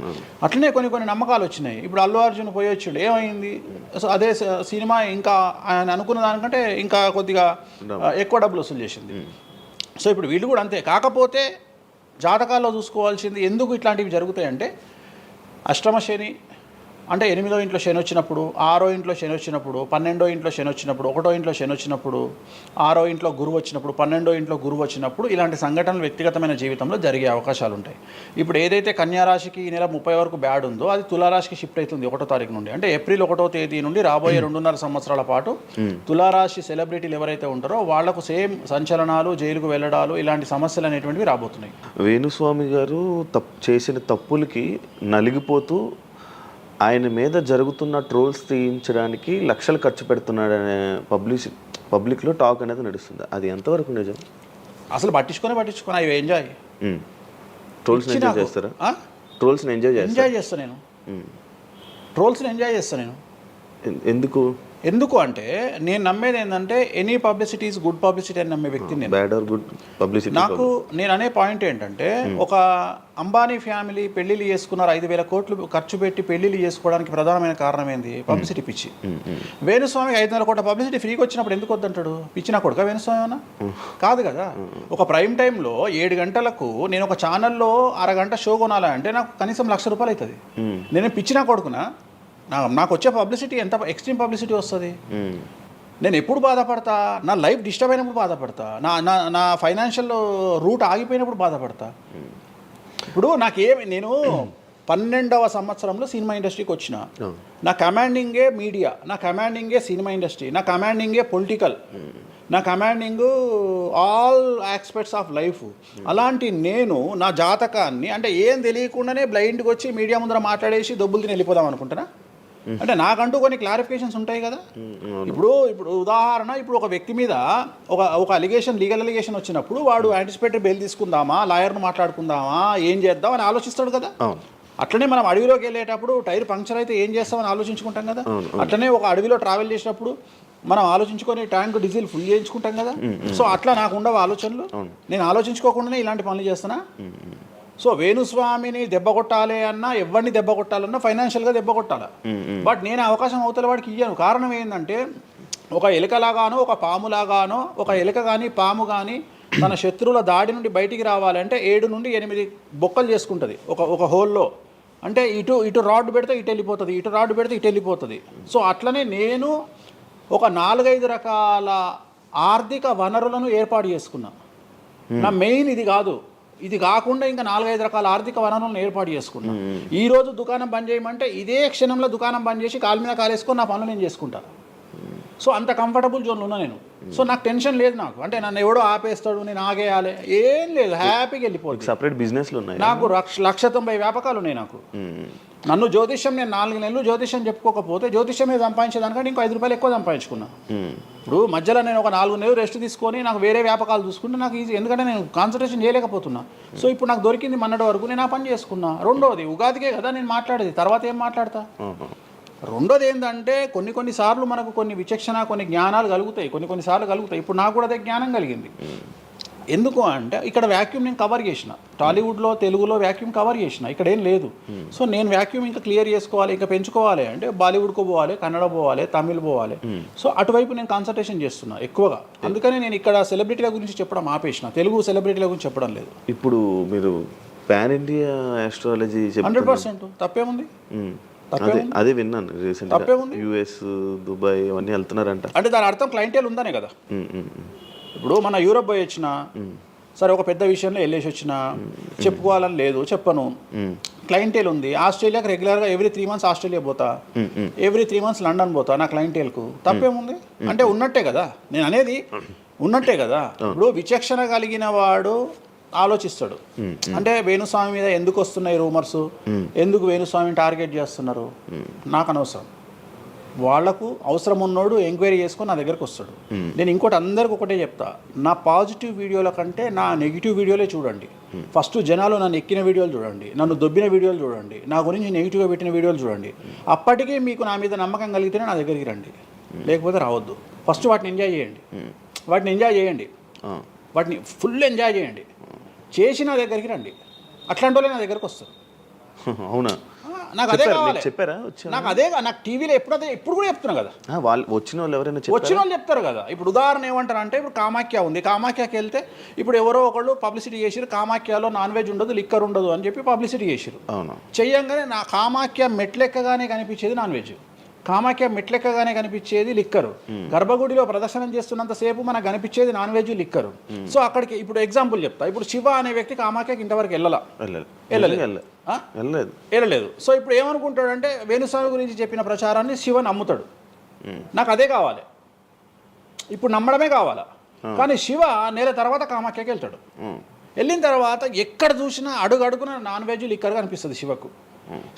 Speaker 3: అట్లనే కొన్ని నమ్మకాలు వచ్చినాయి. ఇప్పుడు అల్లు అర్జున్ పోయి వచ్చాడు, ఏమైంది? సో అదే సినిమా ఇంకా ఆయన అనుకున్న దానికంటే ఇంకా కొద్దిగా ఎక్కువ డబ్బులు వసూలు చేసింది. సో ఇప్పుడు వీళ్ళు కూడా అంతే. కాకపోతే జాతకాల్లో చూసుకోవాల్సింది ఎందుకు ఇట్లాంటివి జరుగుతాయంటే, అష్టమ శని, అంటే 8వ ఇంట్లో శని వచ్చినప్పుడు, 6వ ఇంట్లో శని వచ్చినప్పుడు, 12వ ఇంట్లో శని వచ్చినప్పుడు, 1వ ఇంట్లో శని వచ్చినప్పుడు, 6వ ఇంట్లో గురువు వచ్చినప్పుడు, 12వ ఇంట్లో గురువు వచ్చినప్పుడు ఇలాంటి సంఘటనలు వ్యక్తిగతమైన జీవితంలో జరిగే అవకాశాలు ఉంటాయి. ఇప్పుడు ఏదైతే కన్యా రాశికి ఈ నెల 30 వరకు బ్యాడ్ ఉందో అది తులారాశికి షిఫ్ట్ అవుతుంది 1వ తారీఖు నుండి. అంటే ఏప్రిల్ 1వ తేదీ నుండి రాబోయే 2.5 సంవత్సరాల పాటు తులారాశి సెలబ్రిటీలు ఎవరైతే ఉంటారో వాళ్లకు సేమ్ సంచలనాలు, జైలుకు వెళ్ళడాలు, ఇలాంటి సమస్యలు అనేటువంటివి రాబోతున్నాయి.
Speaker 2: వేణుస్వామి గారు చేసిన తప్పులకి నలిగిపోతూ ఆయన మీద జరుగుతున్న ట్రోల్స్ తీయించడానికి లక్షలు ఖర్చు పెడుతున్నాడనే పబ్లిక్లో టాక్ అనేది నడుస్తుంది. అది ఎంతవరకు నిజం?
Speaker 3: అసలు పట్టించుకొని అవి ఎంజాయ్.
Speaker 2: ట్రోల్స్ని ఎంజాయ్ చేస్తారా? ట్రోల్స్ని ఎంజాయ్
Speaker 3: చేస్తాను నేను. ట్రోల్స్ని ఎంజాయ్ చేస్తాను నేను. ఎందుకు అంటే నేను నమ్మేది ఏంటంటే any publicity is good publicity అని నమ్మే వ్యక్తిని నేను.
Speaker 2: బ్యాడ్ ఆర్ గుడ్ పబ్లిసిటీ
Speaker 3: నేను అనే పాయింట్ ఏంటంటే ఒక అంబానీ ఫ్యామిలీ పెళ్లిళ్ళు చేసుకున్నారు, 5,000 కోట్లు ఖర్చు పెట్టి పెళ్లిళ్ళు చేసుకోవడానికి ప్రధానమైన కారణం ఏంది? పబ్లిసిటీ పిచ్చి. వేణుస్వామికి 500 కోట్ల పబ్లిసిటీ ఫ్రీగా వచ్చినప్పుడు ఎందుకు వద్దంటాడు? పిచ్చిన కొడుక వేణుస్వామి అన్న కాదు కదా. ఒక ప్రైమ్ టైంలో 7 గంటలకు నేను ఒక ఛానల్లో అరగంట షో కొనాలంటే నాకు కనీసం ₹1,00,000 అవుతుంది. నేను పిచ్చిన కొడుకునా? నాకు వచ్చే పబ్లిసిటీ ఎంత ఎక్స్ట్రీమ్ పబ్లిసిటీ వస్తుంది. నేను ఎప్పుడు బాధపడతా? నా లైఫ్ డిస్టర్బ్ అయినప్పుడు బాధపడతా, నా ఫైనాన్షియల్ రూట్ ఆగిపోయినప్పుడు బాధపడతా. ఇప్పుడు నేను 12వ సంవత్సరంలో సినిమా ఇండస్ట్రీకి వచ్చిన. నా కమాండింగే మీడియా, నా కమాండింగే సినిమా ఇండస్ట్రీ, నా కమాండింగే పొలిటికల్, నా commanding all aspects of life. అలాంటి నేను నా జాతకాన్ని అంటే ఏం తెలియకుండానే బ్లైండ్గా వచ్చి మీడియా ముందర మాట్లాడేసి దొబ్బులు తిని వెళ్ళిపోదాం అనుకుంటున్నా? అంటే నాకంటూ కొన్ని క్లారిఫికేషన్స్ ఉంటాయి కదా. ఇప్పుడు ఉదాహరణ, ఇప్పుడు ఒక వ్యక్తి మీద ఒక లీగల్ అలిగేషన్ వచ్చినప్పుడు వాడు యాంటిసిపేటరీ బెయిల్ తీసుకుందామా, లాయర్ను మాట్లాడుకుందామా, ఏం చేద్దాం అని ఆలోచిస్తాడు కదా. అట్లనే మనం అడవిలోకి వెళ్ళేటప్పుడు టైర్ పంక్చర్ అయితే ఏం చేస్తామని ఆలోచించుకుంటాం కదా. అట్లనే ఒక అడవిలో ట్రావెల్ చేసినప్పుడు మనం ఆలోచించుకొని ట్యాంక్ డీజిల్ ఫుల్ చేయించుకుంటాం కదా. సో అట్లా నాకు ఉండవు ఆలోచనలు. నేను ఆలోచించుకోకుండానే ఇలాంటి పనులు చేస్తున్నా. సో వేణుస్వామిని దెబ్బ కొట్టాలి అన్నా, ఎవరిని దెబ్బ కొట్టాలన్నా ఫైనాన్షియల్గా దెబ్బ కొట్టాలి. బట్ నేను అవకాశం అవతల వాడికి ఇయ్యాను. కారణం ఏంటంటే ఒక ఎలుకలాగానో ఒక పాములాగానో, ఒక ఎలుక కానీ పాము కానీ తన శత్రువుల దాడి నుండి బయటికి రావాలంటే 7 నుండి 8 బొక్కలు చేసుకుంటుంది ఒక హోల్లో. అంటే ఇటు రాడ్ పెడితే ఇటు వెళ్ళిపోతుంది, ఇటు రాడ్ పెడితే ఇటు వెళ్ళిపోతుంది. సో అట్లనే నేను ఒక 4-5 రకాల ఆర్థిక వనరులను ఏర్పాటు చేసుకున్నా. నా మెయిన్ ఇది కాదు. ఇది కాకుండా ఇంకా 4-5 రకాల ఆర్థిక వనరులను ఏర్పాటు చేసుకున్నా. ఈరోజు దుకాణం బంద్ చేయమంటే ఇదే క్షణంలో దుకాణం బంద్ చేసి కాలు మీద కాలేసుకొని నా పనులు నేను చేసుకుంటాను. సో అంత కంఫర్టబుల్ జోన్లో ఉన్నా నేను. సో నాకు టెన్షన్ లేదు. నాకు అంటే నన్ను ఎవడో ఆపేస్తాడు, నేను ఆగేయాలి ఏం లేదు, హ్యాపీగా వెళ్ళిపోతుంది.
Speaker 2: సపరేట్ బిజినెస్లు ఉన్నాయి నాకు.
Speaker 3: 190 వ్యాపకాలు ఉన్నాయి నాకు. నన్ను జ్యోతిష్యం, నేను 4 నెలలు జ్యోతిష్యం చెప్పుకోకపోతే జ్యోతిష్యం మీద సంపాదించేదానికంటే ఇంకో ₹5 ఎక్కువ సంపాదించుకున్నా. ఇప్పుడు మధ్యలో నేను ఒక 4 నెలలు రెస్ట్ తీసుకొని నాకు వేరే వ్యాపకాలు చూసుకుంటే నాకు ఈజీ, ఎందుకంటే నేను కాన్సన్ట్రేషన్ చేయలేకపోతున్నా. సో ఇప్పుడు నాకు దొరికింది మొన్నటి వరకు, నేను ఆ పని చేసుకున్నా. రెండోది ఉగాదికే కదా నేను మాట్లాడేది, తర్వాత ఏం మాట్లాడతా. రెండోది ఏంటంటే కొన్నిసార్లు మనకు కొన్ని విచక్షణ, కొన్ని జ్ఞానాలు కలుగుతాయి, కొన్నిసార్లు కలుగుతాయి. ఇప్పుడు నాకు కూడా అదే జ్ఞానం కలిగింది. ఎందుకు అంటే ఇక్కడ వాక్యూమ్ నేను కవర్ చేసిన, టాలీవుడ్లో తెలుగులో వాక్యూమ్ కవర్ చేసిన, ఇక్కడ ఏం లేదు. సో నేను వాక్యూమ్ ఇంకా క్లియర్ చేసుకోవాలి, ఇంకా పెంచుకోవాలి అంటే బాలీవుడ్కు పోవాలి, కన్నడ పోవాలి, తమిళ్ పోవాలి. సో అటువైపు నేను కాన్సన్ట్రేషన్ చేస్తున్నా ఎక్కువగా. అందుకని నేను ఇక్కడ సెలబ్రిటీల గురించి చెప్పడం ఆపేసిన, తెలుగు సెలబ్రిటీల గురించి చెప్పడం లేదు.
Speaker 2: ఇప్పుడు మీరు పాన్ ఇండియా ఆస్ట్రాలజీ
Speaker 3: 100% తప్పేముంది?
Speaker 2: అదే విన్నాను రీసెంట్గా. US, దుబాయ్ అవన్నీ వెళ్తున్నారంట. అంటే
Speaker 3: దాని అర్థం క్లయింటేల్ ఉందనే కదా. ఇప్పుడు మన యూరప్ పోయి వచ్చిన సరే, ఒక పెద్ద విషయంలో వెళ్ళేసి వచ్చిన చెప్పుకోవాలని లేదు, చెప్పను. క్లయింటేల్ ఉంది. ఆస్ట్రేలియాకి రెగ్యులర్గా ఎవ్రీ 3 months ఆస్ట్రేలియా పోతా, ఎవ్రీ 3 months లండన్ పోతా నా క్లయింటేల్కు. తప్పేముంది? అంటే ఉన్నట్టే కదా, నేను అనేది ఉన్నట్టే కదా. ఇప్పుడు విచక్షణ కలిగిన వాడు ఆలోచిస్తాడు. అంటే వేణుస్వామి మీద ఎందుకు వస్తున్నాయి రూమర్స్, ఎందుకు వేణుస్వామిని టార్గెట్ చేస్తున్నారు, నాకు అనవసరం. వాళ్లకు అవసరం ఉన్నోడు ఎంక్వైరీ చేసుకొని నా దగ్గరకు వస్తాడు. నేను ఇంకోటి అందరికి ఒకటే చెప్తా, నా పాజిటివ్ వీడియోల కంటే నా నెగిటివ్ వీడియోలే చూడండి. ఫస్ట్ జనాలు నన్ను ఎక్కిన వీడియోలు చూడండి, నన్ను దొబ్బిన వీడియోలు చూడండి, నా గురించి నెగిటివ్గా పెట్టిన వీడియోలు చూడండి. అప్పటికీ మీకు నా మీద నమ్మకం కలిగితేనే నా దగ్గరికి రండి, లేకపోతే రావద్దు. ఫస్ట్ వాటిని ఎంజాయ్ చేయండి, వాటిని ఫుల్ ఎంజాయ్ చేయండి, చేసి నా దగ్గరికి రండి. అట్లాంటి వాళ్ళే నా దగ్గరకు వస్తారు.
Speaker 2: అవునా?
Speaker 3: నాకు అదే కావాలి.
Speaker 2: చెప్పారా
Speaker 3: నాకు టీవీలో ఎప్పుడు కూడా చెప్తున్నా కదా,
Speaker 2: వాళ్ళు వచ్చిన వాళ్ళు ఎవరైనా
Speaker 3: వచ్చిన వాళ్ళు చెప్తారు కదా. ఇప్పుడు ఉదాహరణ ఏమంటారు అంటే, ఇప్పుడు కామాఖ్య ఉంది, కామాఖ్యకి వెళ్తే ఇప్పుడు ఎవరో ఒకళ్ళు పబ్లిసిటీ చేసిరు, కామాఖ్యలో నాన్ వెజ్ ఉండదు, లిక్కర్ ఉండదు అని చెప్పి పబ్లిసిటీ చేసిరు. చెయ్యంగానే నా కామాఖ్య మెట్లెక్కగానే కనిపించేది నాన్ వెజ్, కామాఖ్య మెట్లెక్కగానే కనిపించేది లిక్కరు, గర్భగుడిలో ప్రదర్శనం చేస్తున్నంతసేపు మనకు కనిపించేది నాన్ వెజ్, లిక్కరు. సో అక్కడికి ఇప్పుడు ఎగ్జాంపుల్ చెప్తా. ఇప్పుడు శివ అనే వ్యక్తి కామాఖ్యకి ఇంతవరకు వెళ్ళలేదు. సో ఇప్పుడు ఏమనుకుంటాడంటే, వేణుస్వామి గురించి చెప్పిన ప్రచారాన్ని శివ నమ్ముతాడు. నాకు అదే కావాలి, ఇప్పుడు నమ్మడమే కావాలా. కానీ శివ నెల తర్వాత కామాఖ్యకి వెళ్తాడు. వెళ్ళిన తర్వాత ఎక్కడ చూసినా అడుగున నాన్ వెజ్, లిక్కర్ కనిపిస్తుంది శివకు.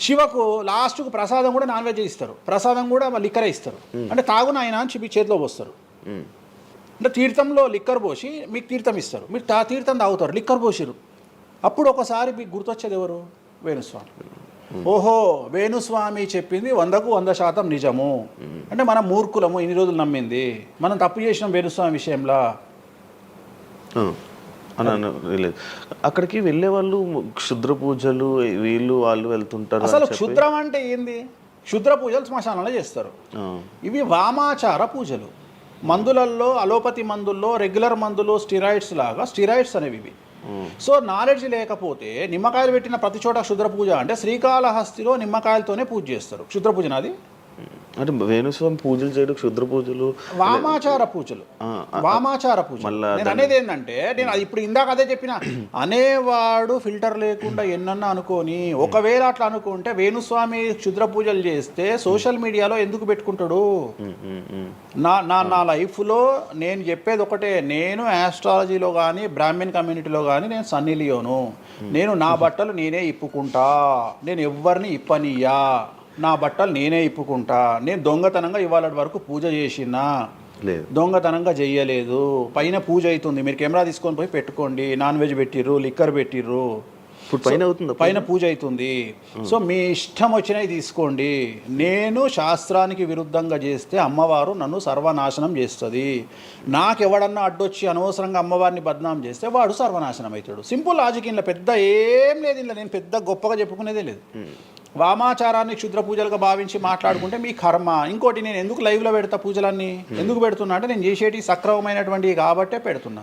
Speaker 3: శివకు లాస్ట్కు ప్రసాదం కూడా నాన్ వెజ్ ఇస్తారు, ప్రసాదం కూడా లిక్కరే ఇస్తారు. అంటే తాగున ఆయన అని చెప్పి చేతిలో పోస్తారు. అంటే తీర్థంలో లిక్కర్ పోసి మీకు తీర్థం ఇస్తారు, మీరు తీర్థం తాగుతారు, లిక్కర్ పోసిరు. అప్పుడు ఒకసారి మీకు గుర్తొచ్చేది ఎవరు? వేణుస్వామి. ఓహో, వేణుస్వామి చెప్పింది 100% నిజము. అంటే మనం మూర్ఖులము, ఇన్ని రోజులు నమ్మింది, మనం తప్పు చేసినాం వేణుస్వామి విషయంలో.
Speaker 2: అక్కడికి వెళ్ళే వాళ్ళు క్షుద్ర పూజలు వీళ్ళు వాళ్ళు వెళ్తుంటారు.
Speaker 3: అసలు క్షుద్రం అంటే ఏంది? క్షుద్ర పూజలు శ్మశానంలో చేస్తారు. ఇవి వామాచార పూజలు. మందులలో, అలోపతి మందుల్లో రెగ్యులర్ మందులు స్టిరాయిడ్స్ లాగా, స్టిరాయిడ్స్ అనేవి ఇవి. సో నాలెడ్జ్ లేకపోతే నిమ్మకాయలు పెట్టిన ప్రతి చోట క్షుద్ర పూజ అంటే, శ్రీకాళహస్తిలో నిమ్మకాయలతోనే పూజ చేస్తారు. క్షుద్ర పూజ నాది
Speaker 2: అంటే వేణుస్వామి పూజలు చేయడం క్షుద్ర పూజలు,
Speaker 3: వామాచార పూజలు. వామాచార పూజ నేను అనేది ఏంటంటే, నేను ఇప్పుడు ఇందాక అదే చెప్పిన, అనేవాడు ఫిల్టర్ లేకుండా ఎన్నన్నా అనుకోని, ఒకవేళ అట్లా అనుకుంటే వేణుస్వామి క్షుద్ర పూజలు చేస్తే సోషల్ మీడియాలో ఎందుకు పెట్టుకుంటాడు? నా లైఫ్లో నేను చెప్పేది ఒకటే, నేను ఆస్ట్రాలజీలో కానీ బ్రాహ్మణ్ కమ్యూనిటీలో కానీ నేను సన్నీ లియోను. నేను నా బట్టలు నేనే ఇప్పుకుంటా, నేను ఎవ్వరిని ఇప్పనియ్యా, నా బట్టలు నేనే ఇప్పుకుంటా. నేను దొంగతనంగా ఇవాళ వరకు పూజ చేసినా, దొంగతనంగా చెయ్యలేదు. పైన పూజ అవుతుంది, మీరు కెమెరా తీసుకొని పోయి పెట్టుకోండి. నాన్ వెజ్ పెట్టిర్రు, లిక్కర్ పెట్టిర్రు, పైన పూజ అవుతుంది. సో మీ ఇష్టం వచ్చినవి తీసుకోండి. నేను శాస్త్రానికి విరుద్ధంగా చేస్తే అమ్మవారు నన్ను సర్వనాశనం చేస్తుంది. నాకెవడన్నా అడ్డొచ్చి అనవసరంగా అమ్మవారిని బద్నాం చేస్తే వాడు సర్వనాశనం అవుతాడు. Simple logic. ఇంట్లో పెద్ద ఏం లేదు, ఇంట్లో నేను పెద్ద గొప్పగా చెప్పుకునేదే లేదు. వామాచారాన్ని క్షుద్ర పూజలుగా భావించి మాట్లాడుకుంటే మీ కర్మ. ఇంకోటి, నేను ఎందుకు లైవ్లో పెడతా పూజలన్నీ? ఎందుకు పెడుతున్నా అంటే, నేను చేసేటి సక్రమమైనటువంటివి కాబట్టే పెడుతున్నా.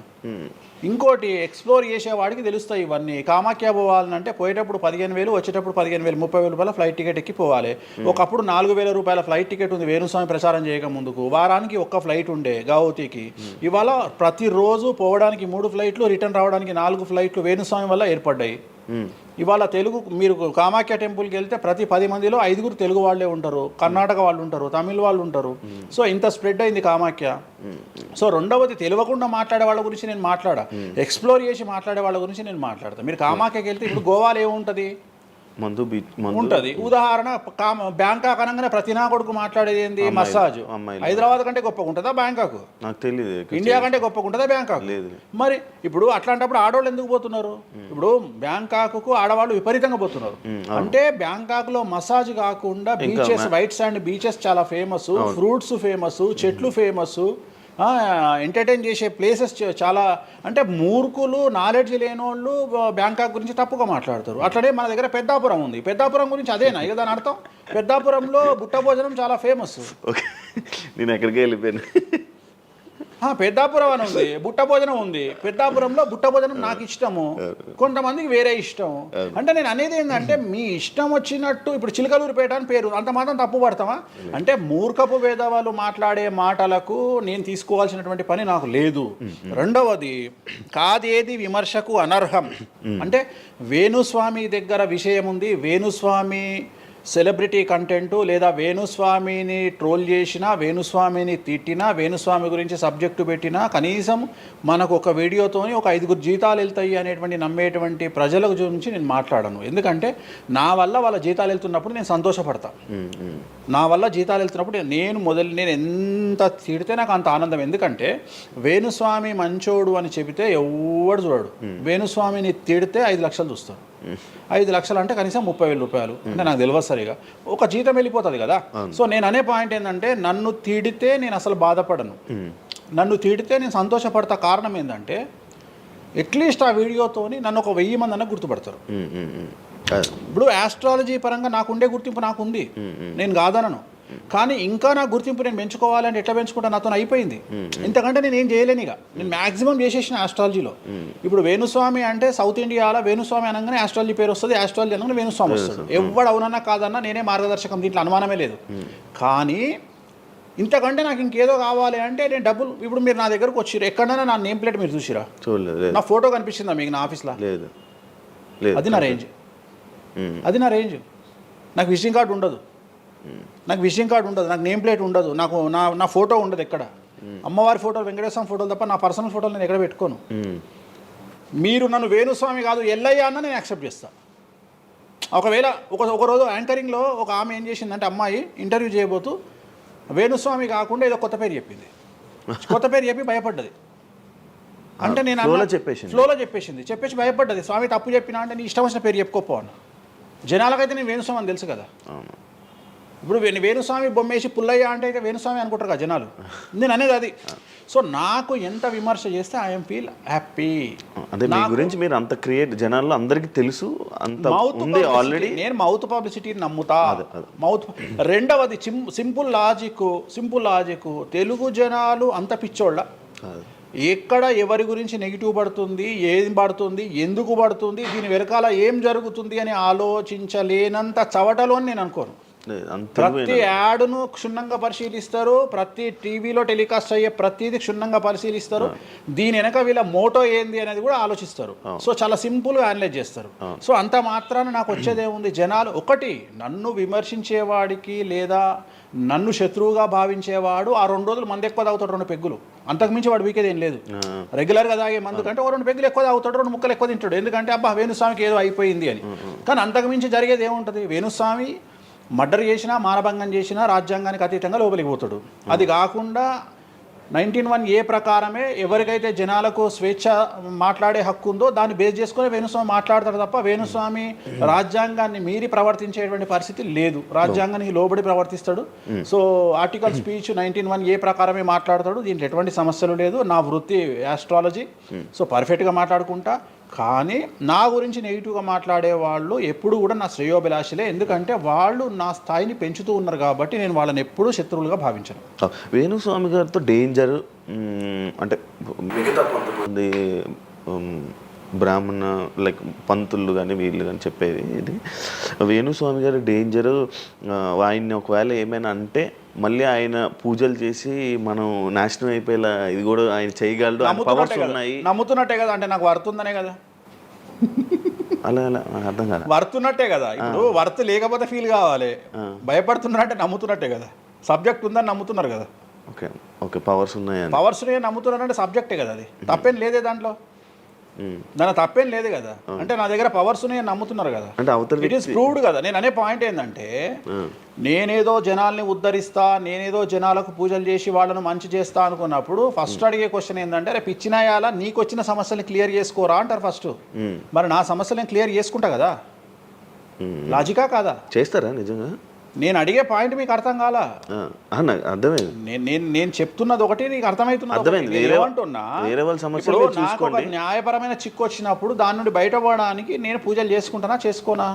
Speaker 3: ఇంకోటి, ఎక్స్ప్లోర్ చేసేవాడికి తెలుస్తాయి ఇవన్నీ. కామాఖ్య పోవాలంటే పోయేటప్పుడు 15,000, వచ్చేటప్పుడు 15,000, 30,000 రూపాయల ఫ్లైట్ టికెట్ ఎక్కి పోవాలి. ఒకప్పుడు 4,000 రూపాయల ఫ్లైట్ టికెట్ ఉంది వేణుస్వామి ప్రచారం చేయక ముందుకు. వారానికి ఒక్క ఫ్లైట్ ఉండే గౌహతికి. ఇవాళ ప్రతిరోజు పోవడానికి 3 ఫ్లైట్లు, రిటర్న్ రావడానికి 4 ఫ్లైట్లు వేణుస్వామి వల్ల ఏర్పడ్డాయి. ఇవాళ తెలుగు, మీరు కామాఖ్య టెంపుల్కి వెళ్తే ప్రతి 10 మందిలో 5 తెలుగు వాళ్ళే ఉంటారు, కర్ణాటక వాళ్ళు ఉంటారు, తమిళ వాళ్ళు ఉంటారు. సో ఇంత స్ప్రెడ్ అయింది కామాఖ్య. సో రెండవది, తెలియకుండా మాట్లాడే వాళ్ళ గురించి నేను మాట్లాడా, ఎక్స్ప్లోర్ చేసి మాట్లాడే వాళ్ళ గురించి నేను మాట్లాడతాను. మీరు కామాఖ్యకి వెళ్తే ఇప్పుడు గోవాలో ఏముంటుంది?
Speaker 2: మందు
Speaker 3: ఉంటుంది. ఉదాహరణ, బ్యాంకాక్ అనగానే ప్రతి నా కొడుకు మాట్లాడేది ఏంది? మసాజ్. హైదరాబాద్ కంటే గొప్పగా ఉంటుందా బ్యాంకాక్?
Speaker 2: నాకు తెలియదు.
Speaker 3: ఇండియా కంటే గొప్పగా ఉంటుందా బ్యాంకాక్? లేదు. మరి ఇప్పుడు అట్లాంటప్పుడు ఆడవాళ్ళు ఎందుకు పోతున్నారు? ఇప్పుడు బ్యాంకాక్కు ఆడవాళ్ళు విపరీతంగా పోతున్నారు. అంటే బ్యాంకాక్లో మసాజ్ కాకుండా బీచెస్, వైట్ శాండ్ బీచెస్ చాలా ఫేమస్, ఫ్రూట్స్ ఫేమస్, చెట్లు ఫేమస్, ఎంటర్టైన్ చేసే ప్లేసెస్ చాలా. అంటే మూర్ఖులు, నాలెడ్జ్ లేనోళ్ళు బ్యాంకాక్ గురించి తప్పుగా మాట్లాడతారు. అట్లనే మన దగ్గర పెద్దాపురం ఉంది. పెద్దాపురం గురించి అదేనా ఇక దాని అర్థం? పెద్దాపురంలో బుట్ట భోజనం చాలా ఫేమస్.
Speaker 2: నేను ఎక్కడికి వెళ్ళిపోయాను.
Speaker 3: పెద్దాపురం అని ఉంది, బుట్ట భోజనం ఉంది. పెద్దాపురంలో బుట్ట భోజనం నాకు ఇష్టము, కొంతమందికి వేరే ఇష్టం. అంటే నేను అనేది ఏంటంటే, మీ ఇష్టం వచ్చినట్టు. ఇప్పుడు చిలకలూరుపేట అని పేరు, అంత మాత్రం తప్పు పడతామా? అంటే మూర్ఖపు వేదవాళ్ళు మాట్లాడే మాటలకు నేను తీసుకోవాల్సినటువంటి పని నాకు లేదు. రెండవది, కాదేది విమర్శకు అనర్హం. అంటే వేణుస్వామి దగ్గర విషయం ఉంది, వేణుస్వామి సెలబ్రిటీ కంటెంటు, లేదా వేణుస్వామిని ట్రోల్ చేసినా, వేణుస్వామిని తిట్టినా, వేణుస్వామి గురించి సబ్జెక్టు పెట్టినా, కనీసం మనకు ఒక వీడియోతోని ఒక 5 జీతాలు వెళ్తాయి అనేటువంటి నమ్మేటువంటి ప్రజల గురించి నేను మాట్లాడను. ఎందుకంటే నా వల్ల వాళ్ళ జీతాలు వెళ్తున్నప్పుడు నేను సంతోషపడతా. నా వల్ల జీతాలు వెళ్తున్నప్పుడు నేను ఎంత తిడితే నాకు అంత ఆనందం. ఎందుకంటే వేణుస్వామి మంచోడు అని చెబితే ఎవడు చూడడు. వేణుస్వామిని తిడితే 5 లక్షలు చూస్తాడు. 5 లక్షలు అంటే కనీసం 30,000 రూపాయలు. అంటే నాకు తెలియదు సరిగా, ఒక జీతం వెళ్ళిపోతుంది కదా. సో నేను అనే పాయింట్ ఏంటంటే, నన్ను తిడితే నేను అసలు బాధపడను, నన్ను తిడితే నేను సంతోషపడతా. కారణం ఏంటంటే, అట్లీస్ట్ ఆ వీడియోతోని నన్ను ఒక 1000 మంది అన్న గుర్తుపడతారు. ఇప్పుడు ఆస్ట్రాలజీ పరంగా నాకు ఉండే గుర్తింపు నాకు ఉంది, నేను కాదనను. కానీ ఇంకా నా గుర్తింపు నేను పెంచుకోవాలంటే ఎట్లా పెంచుకుంటా, నాతో అయిపోయింది. ఇంతకంటే నేను ఏం చేయలేను. ఇక నేను మ్యాక్సిమం చేసేసిన ఆస్ట్రాలజీలో. ఇప్పుడు వేణుస్వామి అంటే సౌత్ ఇండియాలో వేణుస్వామి అనగానే ఆస్ట్రాలజీ పేరు వస్తుంది, ఆస్ట్రాలజీ అనగానే వేణుస్వామి వస్తుంది. ఎవడు అవునన్నా కాదన్నా నేనే మార్గదర్శకం, దీంట్లో అనుమానమే లేదు. కానీ ఇంతకంటే నాకు ఇంకేదో కావాలి అంటే నేను డబ్బులు, ఇప్పుడు మీరు నా దగ్గరకు వచ్చిరు, ఎక్కడైనా నా నేమ్ ప్లేట్ మీరు చూసిరా?
Speaker 2: చూడలేదు.
Speaker 3: నా ఫోటో కనిపిస్తుందా మీకు నా ఆఫీస్లో?
Speaker 2: లేదు.
Speaker 3: అది నా రేంజ్, అది నా రేంజ్. నాకు విజిటింగ్ కార్డు ఉండదు, నాకు విజిటింగ్ కార్డు ఉండదు, నాకు నేమ్ ప్లేట్ ఉండదు, నాకు నా ఫోటో ఉండదు ఎక్కడ. అమ్మవారి ఫోటోలు, వెంకటేశ్వర ఫోటోలు తప్ప నా పర్సనల్ ఫోటోలు నేను ఎక్కడ పెట్టుకోను. మీరు నన్ను వేణుస్వామి కాదు ఎల్లయ్య అన్న నేను యాక్సెప్ట్ చేస్తాను. ఒకవేళ ఒకరోజు యాంకరింగ్లో ఒక ఆమె ఏం చేసిందంటే, అమ్మాయి ఇంటర్వ్యూ చేయబోతూ వేణుస్వామి కాకుండా ఏదో కొత్త పేరు చెప్పింది. కొత్త పేరు చెప్పి భయపడ్డది. అంటే నేను ఫ్లోలో చెప్పేసి భయపడ్డది. స్వామి తప్పు చెప్పినా అంటే నీ ఇష్టం వచ్చిన పేరు చెప్పుకోపో అన్న. జనాలకైతే నేను వేణుస్వామి అని తెలుసు కదా. ఇప్పుడు వేణుస్వామి బొమ్మేసి పుల్లయ్య అంటే అయితే వేణుస్వామి అనుకుంటారు కదా జనాలు. నేను అనేది అది. సో నాకు ఎంత విమర్శ చేస్తే ఐఎమ్ ఫీల్ హ్యాపీ.
Speaker 2: అంటే మీ గురించి మీరు అంత క్రియేట్ జనాల్లో అందరికీ తెలుసు, అంత ఉంది ఆల్రెడీ.
Speaker 3: నేను మౌత్ పబ్లిసిటీని నమ్ముతా. మౌత్. రెండవది సింపుల్ లాజిక్. తెలుగు జనాలు అంత పిచ్చోళ్ళ. ఎక్కడ ఎవరి గురించి నెగిటివ్ పడుతుంది, ఏం పడుతుంది, ఎందుకు పడుతుంది, దీని వెనకాల ఏం జరుగుతుంది అని ఆలోచించలేనంత చవటలో నేను అనుకోను. ప్రతి యాడ్ను క్షుణ్ణంగా పరిశీలిస్తారు, ప్రతి టీవీలో టెలికాస్ట్ అయ్యే ప్రతిదీ క్షుణ్ణంగా పరిశీలిస్తారు, దీని వెనక వీళ్ళ మోటో ఏంది అనేది కూడా ఆలోచిస్తారు. సో చాలా సింపుల్గా అనలైజ్ చేస్తారు. సో అంత మాత్రాన నాకు వచ్చేదేముంది, జనాలు ఒకటి నన్ను విమర్శించేవాడికి లేదా నన్ను శత్రువుగా భావించేవాడు ఆ 2 రోజులు మందు ఎక్కువ తాగుతాడు, 2 పెగ్గులు, అంతకుమించి వాడు వీకేది ఏం లేదు. రెగ్యులర్గా తాగే మందు కంటే 2 పెగ్గులు ఎక్కువ తాగుతాడు, 2 ముక్కలు ఎక్కువ తింటాడు, ఎందుకంటే అబ్బా వేణుస్వామికి ఏదో అయిపోయింది అని. కానీ అంతకుమించి జరిగేది ఏముంటుంది, వేణుస్వామి మర్డర్ చేసినా, మానభంగం చేసినా రాజ్యాంగానికి అతీతంగా లోపలికి పోతాడు. అది కాకుండా 19(1) ప్రకారమే ఎవరికైతే జనాలకు స్వేచ్ఛ మాట్లాడే హక్కు ఉందో దాన్ని బేస్ చేసుకుని వేణుస్వామి మాట్లాడతాడు తప్ప వేణుస్వామి రాజ్యాంగాన్ని మీరి ప్రవర్తించేటువంటి పరిస్థితి లేదు. రాజ్యాంగానికి లోబడి ప్రవర్తిస్తాడు. సో ఆర్టికల్ స్పీచ్ 19(1) ప్రకారమే మాట్లాడతాడు. దీంట్లో ఎటువంటి సమస్యలు లేదు. నా వృత్తి ఆస్ట్రాలజీ. సో పర్ఫెక్ట్గా మాట్లాడుకుంటా. కానీ నా గురించి నెగిటివ్గా మాట్లాడే వాళ్ళు ఎప్పుడు కూడా నా శ్రేయోభిలాషలే, ఎందుకంటే వాళ్ళు నా స్థాయిని పెంచుతూ ఉన్నారు కాబట్టి నేను వాళ్ళని ఎప్పుడూ శత్రువులుగా భావించను.
Speaker 2: వేణుస్వామి గారితో డేంజర్ అంటే మిగతా కొంతమంది బ్రాహ్మణ లైక్ పంతులు కానీ వీళ్ళు కానీ చెప్పేది ఇది, వేణుస్వామి గారి డేంజరు ఆయన్ని ఒకవేళ ఏమైనా అంటే మళ్ళీ ఆయన పూజలు చేసి మనం నాశనం అయిపోయేలా ఇది కూడా ఆయన చేయగలడు, పవర్స్ ఉన్నాయి.
Speaker 3: నమ్ముతున్నట్టే కదా, అంటే నాకు వర్తుందనే కదా.
Speaker 2: అలా అర్థం కాదు,
Speaker 3: వర్తున్నట్టే కదా. ఇప్పుడు వర్త్ లేకపోతే ఫీల్ కావాలి. భయపడుతున్నారంటే నమ్ముతున్నట్టే కదా. సబ్జెక్ట్ ఉందని నమ్ముతున్నారు కదా.
Speaker 2: ఓకే ఓకే, పవర్స్ ఉన్నాయి,
Speaker 3: పవర్స్ నమ్ముతున్నారంటే సబ్జెక్టే కదా. అది తప్పేం లేదే దాంట్లో, దాని తప్పేం లేదు కదా. అంటే నా దగ్గర పవర్స్ నమ్ముతున్నారు కదా, ఇట్ ఈస్ ప్రూవ్డ్ కదా. నేను అనే పాయింట్ ఏంటంటే నేనేదో జనాల్ని ఉద్ధరిస్తా, నేనేదో జనాలకు పూజలు చేసి వాళ్ళను మంచి చేస్తా అనుకున్నప్పుడు ఫస్ట్ అడిగే క్వశ్చన్ ఏంటంటే, రేపు ఇచ్చినాయాలా నీకు వచ్చిన సమస్యల్ని క్లియర్ చేసుకోరా అంటారు ఫస్ట్. మరి నా సమస్యలను క్లియర్ చేసుకుంటా కదా. లాజికా కాదా?
Speaker 2: చేస్తారా నిజంగా?
Speaker 3: నేను అడిగే పాయింట్ మీకు అర్థం కాలా?
Speaker 2: అర్థమైంది.
Speaker 3: నేను చెప్తున్నది ఒకటి, నీకు అర్థమవుతున్నది ఏమంటున్నా. నాకు ఒక న్యాయపరమైన చిక్కు వచ్చినప్పుడు దాని నుండి బయటపడడానికి నేను పూజలు చేసుకుంటానా, చేసుకోనా?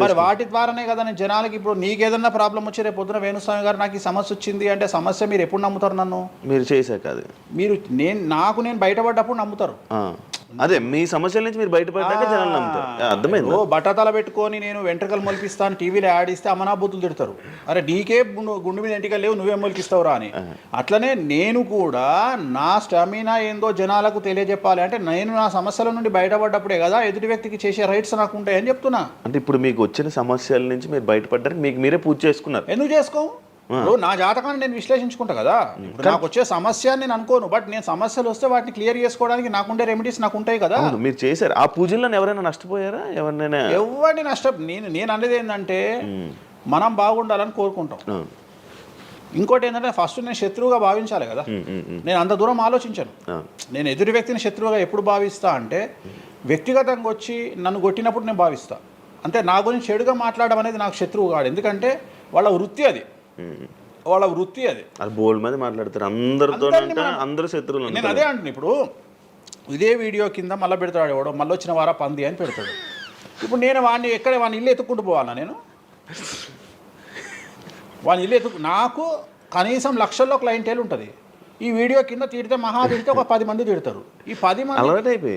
Speaker 3: మరి వాటి ద్వారానే కదా నేను జనాలకి. ఇప్పుడు నీకేదన్నా ప్రాబ్లం వచ్చి రేపు పొద్దున వేణుస్వామి గారు నాకు ఈ సమస్య వచ్చింది అంటే సమస్య మీరు ఎప్పుడు నమ్ముతారు? నన్ను
Speaker 2: మీరు చేశాక అది
Speaker 3: మీరు నేను బయటపడ్డప్పుడు నమ్ముతారు.
Speaker 2: అదే మీ సమస్యల నుంచి మీరు బయటపడ్డాక జనాలు నమ్ముతారు. అర్థమైంది.
Speaker 3: బట్టతల పెట్టుకొని నేను వెంట్రుకలు మొలిపిస్తాను టీవీలో యాడ్ ఇస్తే అమనాబూతులు తిడతారు. అరే నీకే గుండు మీద ఎంటికలు లేవు, నువ్వేం మొలికిస్తావురా అని. అట్లనే నేను కూడా నా స్టామినా ఏందో జనాలకు తెలియజెప్పాలి అంటే నేను నా సమస్యల నుండి బయటపడ్డప్పుడే కదా ఎదుటి వ్యక్తికి చేసే రైట్స్ నాకు ఉంటాయని చెప్తున్నా.
Speaker 2: అంటే ఇప్పుడు మీకు వచ్చిన సమస్యల నుంచి మీరు బయటపడ్డానికి మీకు మీరే పూజ చేసుకున్నారు.
Speaker 3: ఎందుకు చేసుకో? నా జాతకాన్ని నేను విశ్లేషించుకుంటా కదా. నాకు వచ్చే సమస్య నేను అనుకోను, బట్ నేను సమస్యలు వస్తే వాటిని క్లియర్ చేసుకోవడానికి నాకుండే రెమెడీస్ నాకు ఉంటాయి కదా.
Speaker 2: మీరు చేశారు ఆ పూజల్లో ఎవరైనా నష్టపోయారా? ఎవరినైనా
Speaker 3: ఎవరిని నేను అనేది ఏంటంటే మనం బాగుండాలని కోరుకుంటాం. ఇంకోటి ఏంటంటే ఫస్ట్ నేను శత్రువుగా భావించాలి కదా. నేను అంత దూరం ఆలోచించాను. నేను ఎదుటి వ్యక్తిని శత్రువుగా ఎప్పుడు భావిస్తా అంటే వ్యక్తిగతంగా వచ్చి నన్ను కొట్టినప్పుడు నేను భావిస్తా. అంటే నా గురించి చెడుగా మాట్లాడడం అనేది నాకు శత్రువు కాదు, ఎందుకంటే వాళ్ళ వృత్తి అది.
Speaker 2: బోల్డ్ మంది మాట్లాడతారు అందరితో, అందరూ శత్రువులు.
Speaker 3: నేను అదే అంటున్నా. ఇప్పుడు ఇదే వీడియో కింద మళ్ళీ పెడతాడు ఎవడో, మళ్ళీ వచ్చిన వారా పంది అని పెడతాడు. ఇప్పుడు నేను వాడిని వాడిని ఇల్లు ఎత్తుక్కుంటూ పోవాలా నేను? వాడిని ఇల్లు నాకు కనీసం లక్షల్లో క్లయింటేల్ ఉంటుంది. ఈ వీడియో కింద తిడితే తిడితే ఒక 10 మంది తిడతారు. ఈ 10 మంది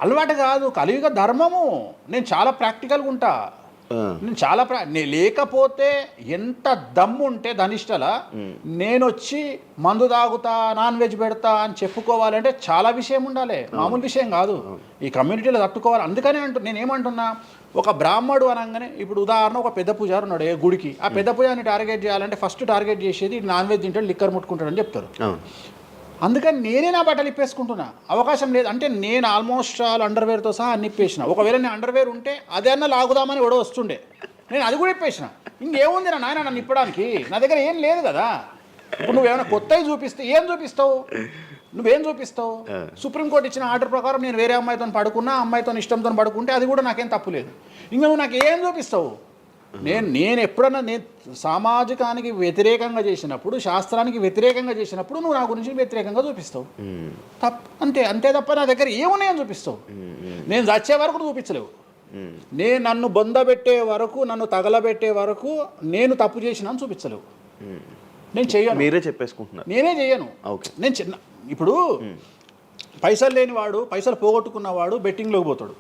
Speaker 3: అలవాటు కాదు, కలియుగ ధర్మము. నేను చాలా ప్రాక్టికల్గా ఉంటా. నేను చాలా లేకపోతే ఎంత దమ్ము ఉంటే ధనిష్టల నేను వచ్చి మందు తాగుతా, నాన్ వెజ్ పెడతా అని చెప్పుకోవాలంటే చాలా విషయం ఉండాలి, మామూలు విషయం కాదు. ఈ కమ్యూనిటీలో తట్టుకోవాలి. అందుకనే నేనేమంటున్నా, ఒక బ్రాహ్మడు అనగానే ఇప్పుడు ఉదాహరణ ఒక పెద్ద పూజారు ఉన్నాడు ఏ గుడికి, ఆ పెద్ద పూజారిని టార్గెట్ చేయాలంటే ఫస్ట్ టార్గెట్ చేసేది నాన్ వెజ్ తింటాడు, లిక్కర్ ముట్టుకుంటాడు అని చెప్తారు. అందుకని నేనే నా బట్టలు ఇప్పేసుకుంటున్నా, అవకాశం లేదు అంటే నేను ఆల్మోస్ట్ అండర్వేర్తో సహా అన్ని ఇప్పేసిన. ఒకవేళ నేను అండర్వేర్ ఉంటే అదే అన్న లాగుదామని ఎవడో వస్తుండే, నేను అది కూడా ఇప్పేసిన. ఇంకేముంది నా నాయన నన్ను ఇప్పడానికి? నా దగ్గర ఏం లేదు కదా. ఇప్పుడు నువ్వేమైనా కొత్తవి చూపిస్తే ఏం చూపిస్తావు? నువ్వేం చూపిస్తావు? సుప్రీంకోర్టు ఇచ్చిన ఆర్డర్ ప్రకారం నేను వేరే అమ్మాయితో పడుకున్నా, అమ్మాయితో ఇష్టంతో పడుకుంటే అది కూడా నాకేం తప్పు లేదు. ఇంకా నువ్వు నాకు ఏం చూపిస్తావు? నేను ఎప్పుడన్నా సామాజికానికి వ్యతిరేకంగా చేసినప్పుడు, శాస్త్రానికి వ్యతిరేకంగా చేసినప్పుడు నువ్వు నా గురించి వ్యతిరేకంగా చూపిస్తావు. అంతే తప్ప నా దగ్గర ఏమున్నాయని చూపిస్తావు? నేను చచ్చే వరకు చూపించలేవు. నేను నన్ను బొందబెట్టే వరకు, నన్ను తగలబెట్టే వరకు నేను తప్పు చేసినా చూపించలేవు. నేను చెయ్యను. మీరే చెప్పేసుకుంటున్నారు. నేనే చెయ్యను. నేను ఇప్పుడు పైసలు లేనివాడు, పైసలు పోగొట్టుకున్నవాడు బెట్టింగ్లోకి పోతాడు.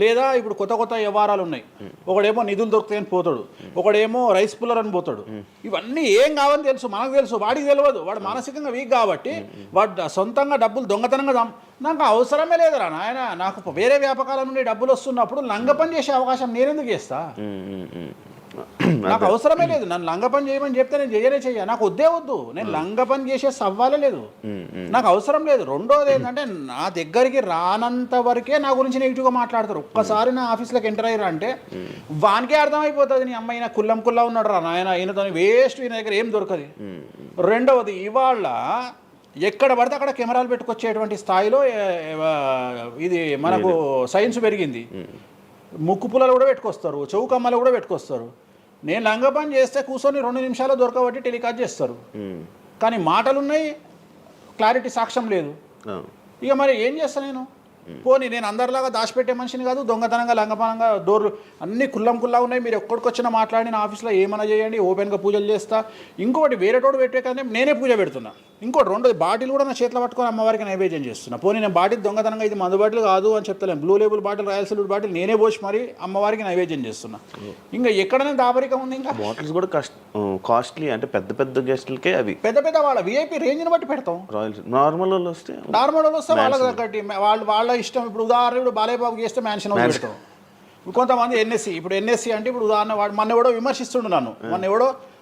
Speaker 3: లేదా ఇప్పుడు కొత్త వ్యవహారాలు ఉన్నాయి. ఒకడేమో నిధులు దొరుకుతాయని పోతాడు, ఒకడేమో రైస్ పుల్లర్ అని పోతాడు. ఇవన్నీ ఏం కావని తెలుసు, మనకు తెలుసు, వాడికి తెలియదు. వాడు మానసికంగా వీక్ కాబట్టి వాడు సొంతంగా డబ్బులు దొంగతనంగా నాకు అవసరమే లేదురా నాయన. నాకు వేరే వ్యాపకాల నుండి డబ్బులు వస్తున్నప్పుడు లంగ పని చేసే అవకాశం నేనెందుకు చేస్తా? నాకు అవసరమే లేదు. నన్ను లంగ పని చేయమని చెప్తే నేను చెయ్య, నాకు వద్దు. నేను లంగ పని చేసే సవ్వాలే లేదు, నాకు అవసరం లేదు. రెండోది ఏంటంటే నా దగ్గరికి రానంత వరకే నా గురించి నెగిటివ్గా మాట్లాడతారు. ఒక్కసారి నా ఆఫీస్లోకి ఎంటర్ అయ్యారు అంటే వానికే అర్థమైపోతుంది, నీ అమ్మాయి నా కుల్లా ఉన్నాడు రా నాయన, ఈయనతో వేస్ట్, ఈయన దగ్గర ఏం దొరకదు. రెండవది, ఇవాళ ఎక్కడ పడితే అక్కడ కెమెరాలు పెట్టుకొచ్చేటువంటి స్థాయిలో ఇది మనకు సైన్స్ పెరిగింది. ముక్కు పుల్లలు కూడా పెట్టుకొస్తారు, చౌకమ్మలు కూడా పెట్టుకొస్తారు. నేను లంగ పని చేస్తే కూర్చొని 2 నిమిషాలు దొరకబట్టి టెలికాస్ట్ చేస్తారు. కానీ మాటలున్నాయి, క్లారిటీ సాక్ష్యం లేదు. ఇక మరి ఏం చేస్తాను నేను? పోనీ నేను అందరిలాగా దాచిపెట్టే మనిషిని కాదు, దొంగతనంగా లంగపనంగా డోర్లు అన్నీ కుల్లా ఉన్నాయి. మీరు ఎక్కడికొచ్చినా మాట్లాడి నా ఆఫీస్లో ఏమైనా చేయండి, ఓపెన్గా పూజలు చేస్తా. ఇంకోటి వేరేటోడు పెట్టే కానీ నేనే పూజ పెడుతున్నా. ఇంకోటి రెండోది, బాటిల్ కూడా నా చేతిలో పట్టుకొని అమ్మవారికి నైవేద్యం చేస్తున్నా. పోనీ నేను బాటిల్ దొంగతనంగా ఇది మందు బాటిల్ కాదు అని చెప్తలేను, blue label bottle, royal salute bottle నేనే పోసి మరి అమ్మవారికి నైవేద్యం చేస్తున్నా. ఇంకా ఎక్కడనే దాపరికం ఉంది? ఇంకా
Speaker 2: బాటిల్స్ కూడా కాస్ట్లీ, అంటే పెద్ద గెస్టులకే అవి పెద్ద
Speaker 3: వాళ్ళ విఐపి రేంజ్ని బట్టి పెడతాం.
Speaker 2: నార్మల్ వాళ్ళు వస్తే
Speaker 3: వాళ్ళకి తగ్గట్టి వాళ్ళ ఇష్టం. ఇప్పుడు ఉదాహరణ బాలయ్యబాబు చేస్తే మ్యాన్షన్ పెడతాం. కొంతమంది ఎన్ఎస్సి అంటే ఇప్పుడు ఉదాహరణ మొన్న ఎవడో విమర్శిస్తుండు నన్ను.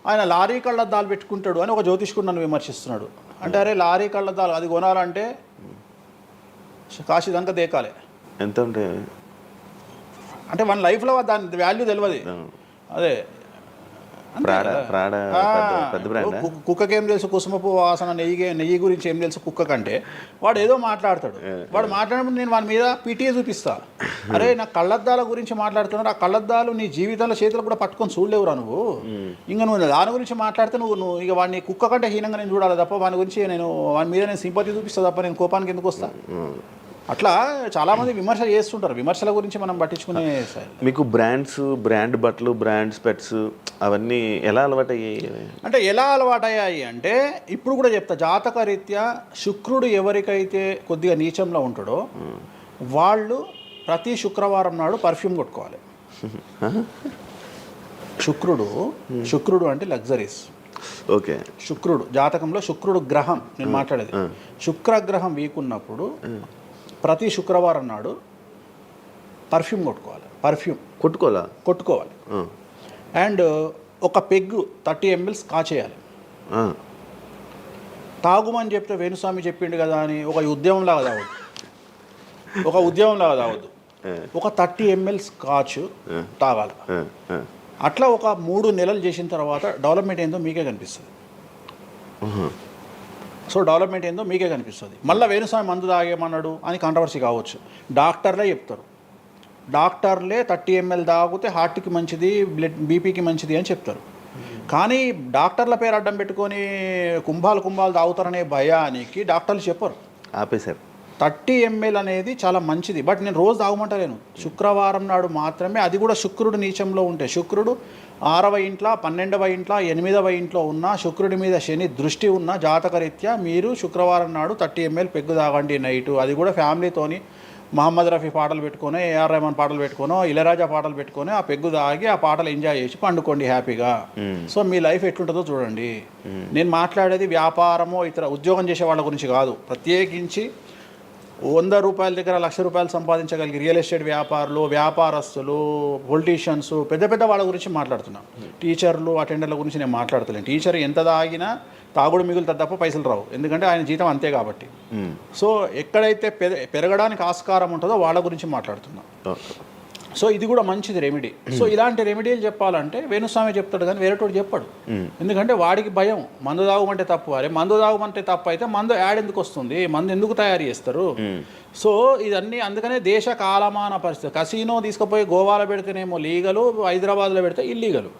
Speaker 3: ఆయన లారీ కళ్ళద్దాలు పెట్టుకుంటాడు అని ఒక జ్యోతిష్కుడు నన్ను విమర్శిస్తున్నాడు. అంటే అరే లారీ కళ్ళద్దాలు అది కొనాలంటే కాశీ దాకా దేకాలి.
Speaker 2: ఎంత
Speaker 3: అంటే మన లైఫ్లో దాని వాల్యూ తెలియదు. అదే కుక్కకేం తెలుసు కుసుమపు వాసన, నెయ్యి గురించి ఏం తెలుసు కుక్క కంటే? వాడు ఏదో మాట్లాడతాడు. వాడు మాట్లాడినప్పుడు నేను వాడి మీద పీటీఏ చూపిస్తా. అరే నా కళ్ళద్దాల గురించి మాట్లాడుతున్నాడు, ఆ కళ్ళద్దాలు నీ జీవితంలో చేతులు కూడా పట్టుకొని చూడలేవురా నువ్వు. ఇంకా నువ్వు దాని గురించి మాట్లాడితే నువ్వు ఇక వాడిని కుక్క కంటే హీనంగా నేను చూడాలి తప్ప వాని గురించి వాని మీద నేను సింపతి చూపిస్తా తప్ప నేను కోపానికి ఎందుకు వస్తా? అట్లా చాలామంది విమర్శ చేస్తుంటారు. విమర్శల గురించి మనం పట్టించుకునే.
Speaker 2: మీకు బ్రాండ్ బట్టలు, బ్రాండ్ స్పెట్స్ అవన్నీ ఎలా అలవాటయ్యాయి?
Speaker 3: అంటే ఎలా అలవాటయ్యాయి అంటే ఇప్పుడు కూడా చెప్తా, జాతక రీత్యా శుక్రుడు ఎవరికైతే కొద్దిగా నీచంలో ఉంటాడో వాళ్ళు ప్రతి శుక్రవారం నాడు పర్ఫ్యూమ్ కొట్టుకోవాలి. శుక్రుడు అంటే లగ్జరీస్.
Speaker 2: ఓకే.
Speaker 3: శుక్రుడు జాతకంలో శుక్రుడు గ్రహం నేను మాట్లాడేది. శుక్రగ్రహం వీక్ ఉన్నప్పుడు ప్రతి శుక్రవారం నాడు పర్ఫ్యూమ్ కొట్టుకోవాలి. అండ్ ఒక పెగ్గు 30 ml కాచేయాలి. తాగుమని చెప్తే వేణుస్వామి చెప్పిండు కదా అని ఒక ఉద్యమంలాగా తాగొద్దు. ఒక 30 ml స్కాచ్ తాగాలి. అట్లా ఒక 3 నెలలు చేసిన తర్వాత డెవలప్మెంట్ ఏందో మీకే కనిపిస్తుంది. డెవలప్మెంట్ ఏందో మీకే కనిపిస్తుంది. మళ్ళీ వేణుస్వామి మందు తాగేమన్నాడు అని కాంట్రవర్సీ కావచ్చు. డాక్టర్లే చెప్తారు, 30 ml తాగితే హార్ట్కి మంచిది, బీపీకి మంచిది అని చెప్తారు. కానీ డాక్టర్ల పేరు అడ్డం పెట్టుకొని కుంభాలు తాగుతారనే భయానికి డాక్టర్లు చెప్పరు.
Speaker 2: ఆపేశారు.
Speaker 3: 30 ml అనేది చాలా మంచిది. బట్ నేను రోజు తాగమంటలేను. శుక్రవారం నాడు మాత్రమే, అది కూడా శుక్రుడు నీచంలో ఉంటే, శుక్రుడు 6వ ఇంట్లో, 12వ ఇంట్లో, 8వ ఇంట్లో ఉన్న, శుక్రుడి మీద శని దృష్టి ఉన్న జాతకరీత్యా మీరు శుక్రవారం నాడు 30 ml పెగ్గు తాగండి నైటు. అది కూడా ఫ్యామిలీతోని మహమ్మద్ రఫీ పాటలు పెట్టుకొని, ఏఆర్ రెహమాన్ పాటలు పెట్టుకొని, ఇళయరాజా పాటలు పెట్టుకొని ఆ పెగ్గు తాగి ఆ పాటలు ఎంజాయ్ చేసి పండుకోండి హ్యాపీగా. సో మీ లైఫ్ ఎట్లుంటుందో చూడండి. నేను మాట్లాడేది వ్యాపారమో ఇతర ఉద్యోగం చేసే వాళ్ళ గురించి కాదు. ప్రత్యేకించి 100 రూపాయల దగ్గర 1,00,000 రూపాయలు సంపాదించగలిగి రియల్ ఎస్టేట్ వ్యాపారులు, వ్యాపారస్తులు, పొలిటీషియన్స్, పెద్ద పెద్ద వాళ్ళ గురించి మాట్లాడుతున్నాను. టీచర్లు, అటెండర్ల గురించి నేను మాట్లాడతలేను. టీచర్ ఎంత తాగినా తాగుడు మిగులుతుంది తప్ప పైసలు రావు, ఎందుకంటే ఆయన జీతం అంతే కాబట్టి. సో ఎక్కడైతే పెరగడానికి ఆస్కారం ఉంటుందో వాళ్ళ గురించి మాట్లాడుతున్నాం. సో ఇది కూడా మంచిది రెమెడీ. సో ఇలాంటి రెమెడీలు చెప్పాలంటే వేణుస్వామి చెప్తాడు కానీ వేరేటోడు చెప్పాడు. ఎందుకంటే వాడికి భయం, మందు తాగమంటే తప్పు. అరే మందు తాగమంటే తప్పు అయితే మందు యాడ్ ఎందుకు వస్తుంది, మందు ఎందుకు తయారు చేస్తారు? సో ఇదన్నీ అందుకనే దేశ కాలమాన పరిస్థితి. కసినో తీసుకుపోయి గోవాలో పెడితేనేమో లీగలు, హైదరాబాద్లో పెడితే ఇల్లీగలు.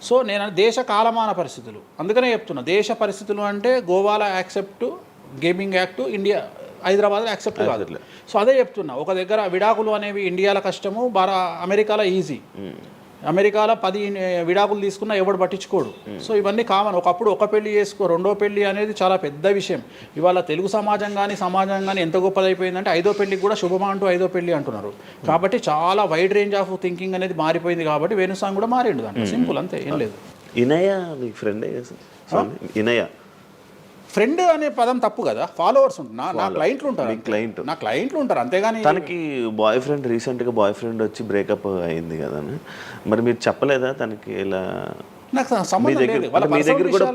Speaker 3: సో నేను దేశ కాలమాన పరిస్థితులు అందుకనే చెప్తున్నా. దేశ పరిస్థితులు అంటే గోవాలో యాక్సెప్ట్ గేమింగ్ యాక్ట్, ఇండియా హైదరాబాద్లో యాక్సెప్ట్ కాదు. సో అదే చెప్తున్నా. ఒక దగ్గర విడాకులు అనేవి ఇండియాలో కష్టము, అమెరికాలో ఈజీ. అమెరికాలో 10 విడాకులు తీసుకున్నా ఎవడు పట్టించుకోడు. సో ఇవన్నీ కామన్. ఒకప్పుడు ఒక పెళ్లి చేసుకో, రెండో పెళ్లి అనేది చాలా పెద్ద విషయం. ఇవాళ తెలుగు సమాజం కానీ ఎంత గొప్పదైపోయిందంటే 5వ పెళ్లికి కూడా శుభమా అంటూ 5వ పెళ్లి అంటున్నారు. కాబట్టి చాలా వైడ్ రేంజ్ ఆఫ్ థింకింగ్ అనేది మారిపోయింది. కాబట్టి వేణుస్వామి కూడా మారిండు దాంట్లో. సింపుల్, అంతే, ఏం లేదు.
Speaker 2: ఇనయ మీ ఫ్రెండే ఇనయ
Speaker 3: ఫ్రెండ్ అనే పదం తప్పు కదా. ఫాలోవర్స్ ఉంటున్నా, నా క్లయింట్లు ఉంటారు. నా క్లయింట్లు ఉంటారు అంతేగాని.
Speaker 2: తనకి బాయ్ ఫ్రెండ్ రీసెంట్గా బాయ్ ఫ్రెండ్ వచ్చి బ్రేకప్ అయింది కదా, మరి మీరు చెప్పలేదా తనకి? ఇలా
Speaker 3: నాకు సంబంధం లేదు.
Speaker 2: మీ దగ్గర కూడా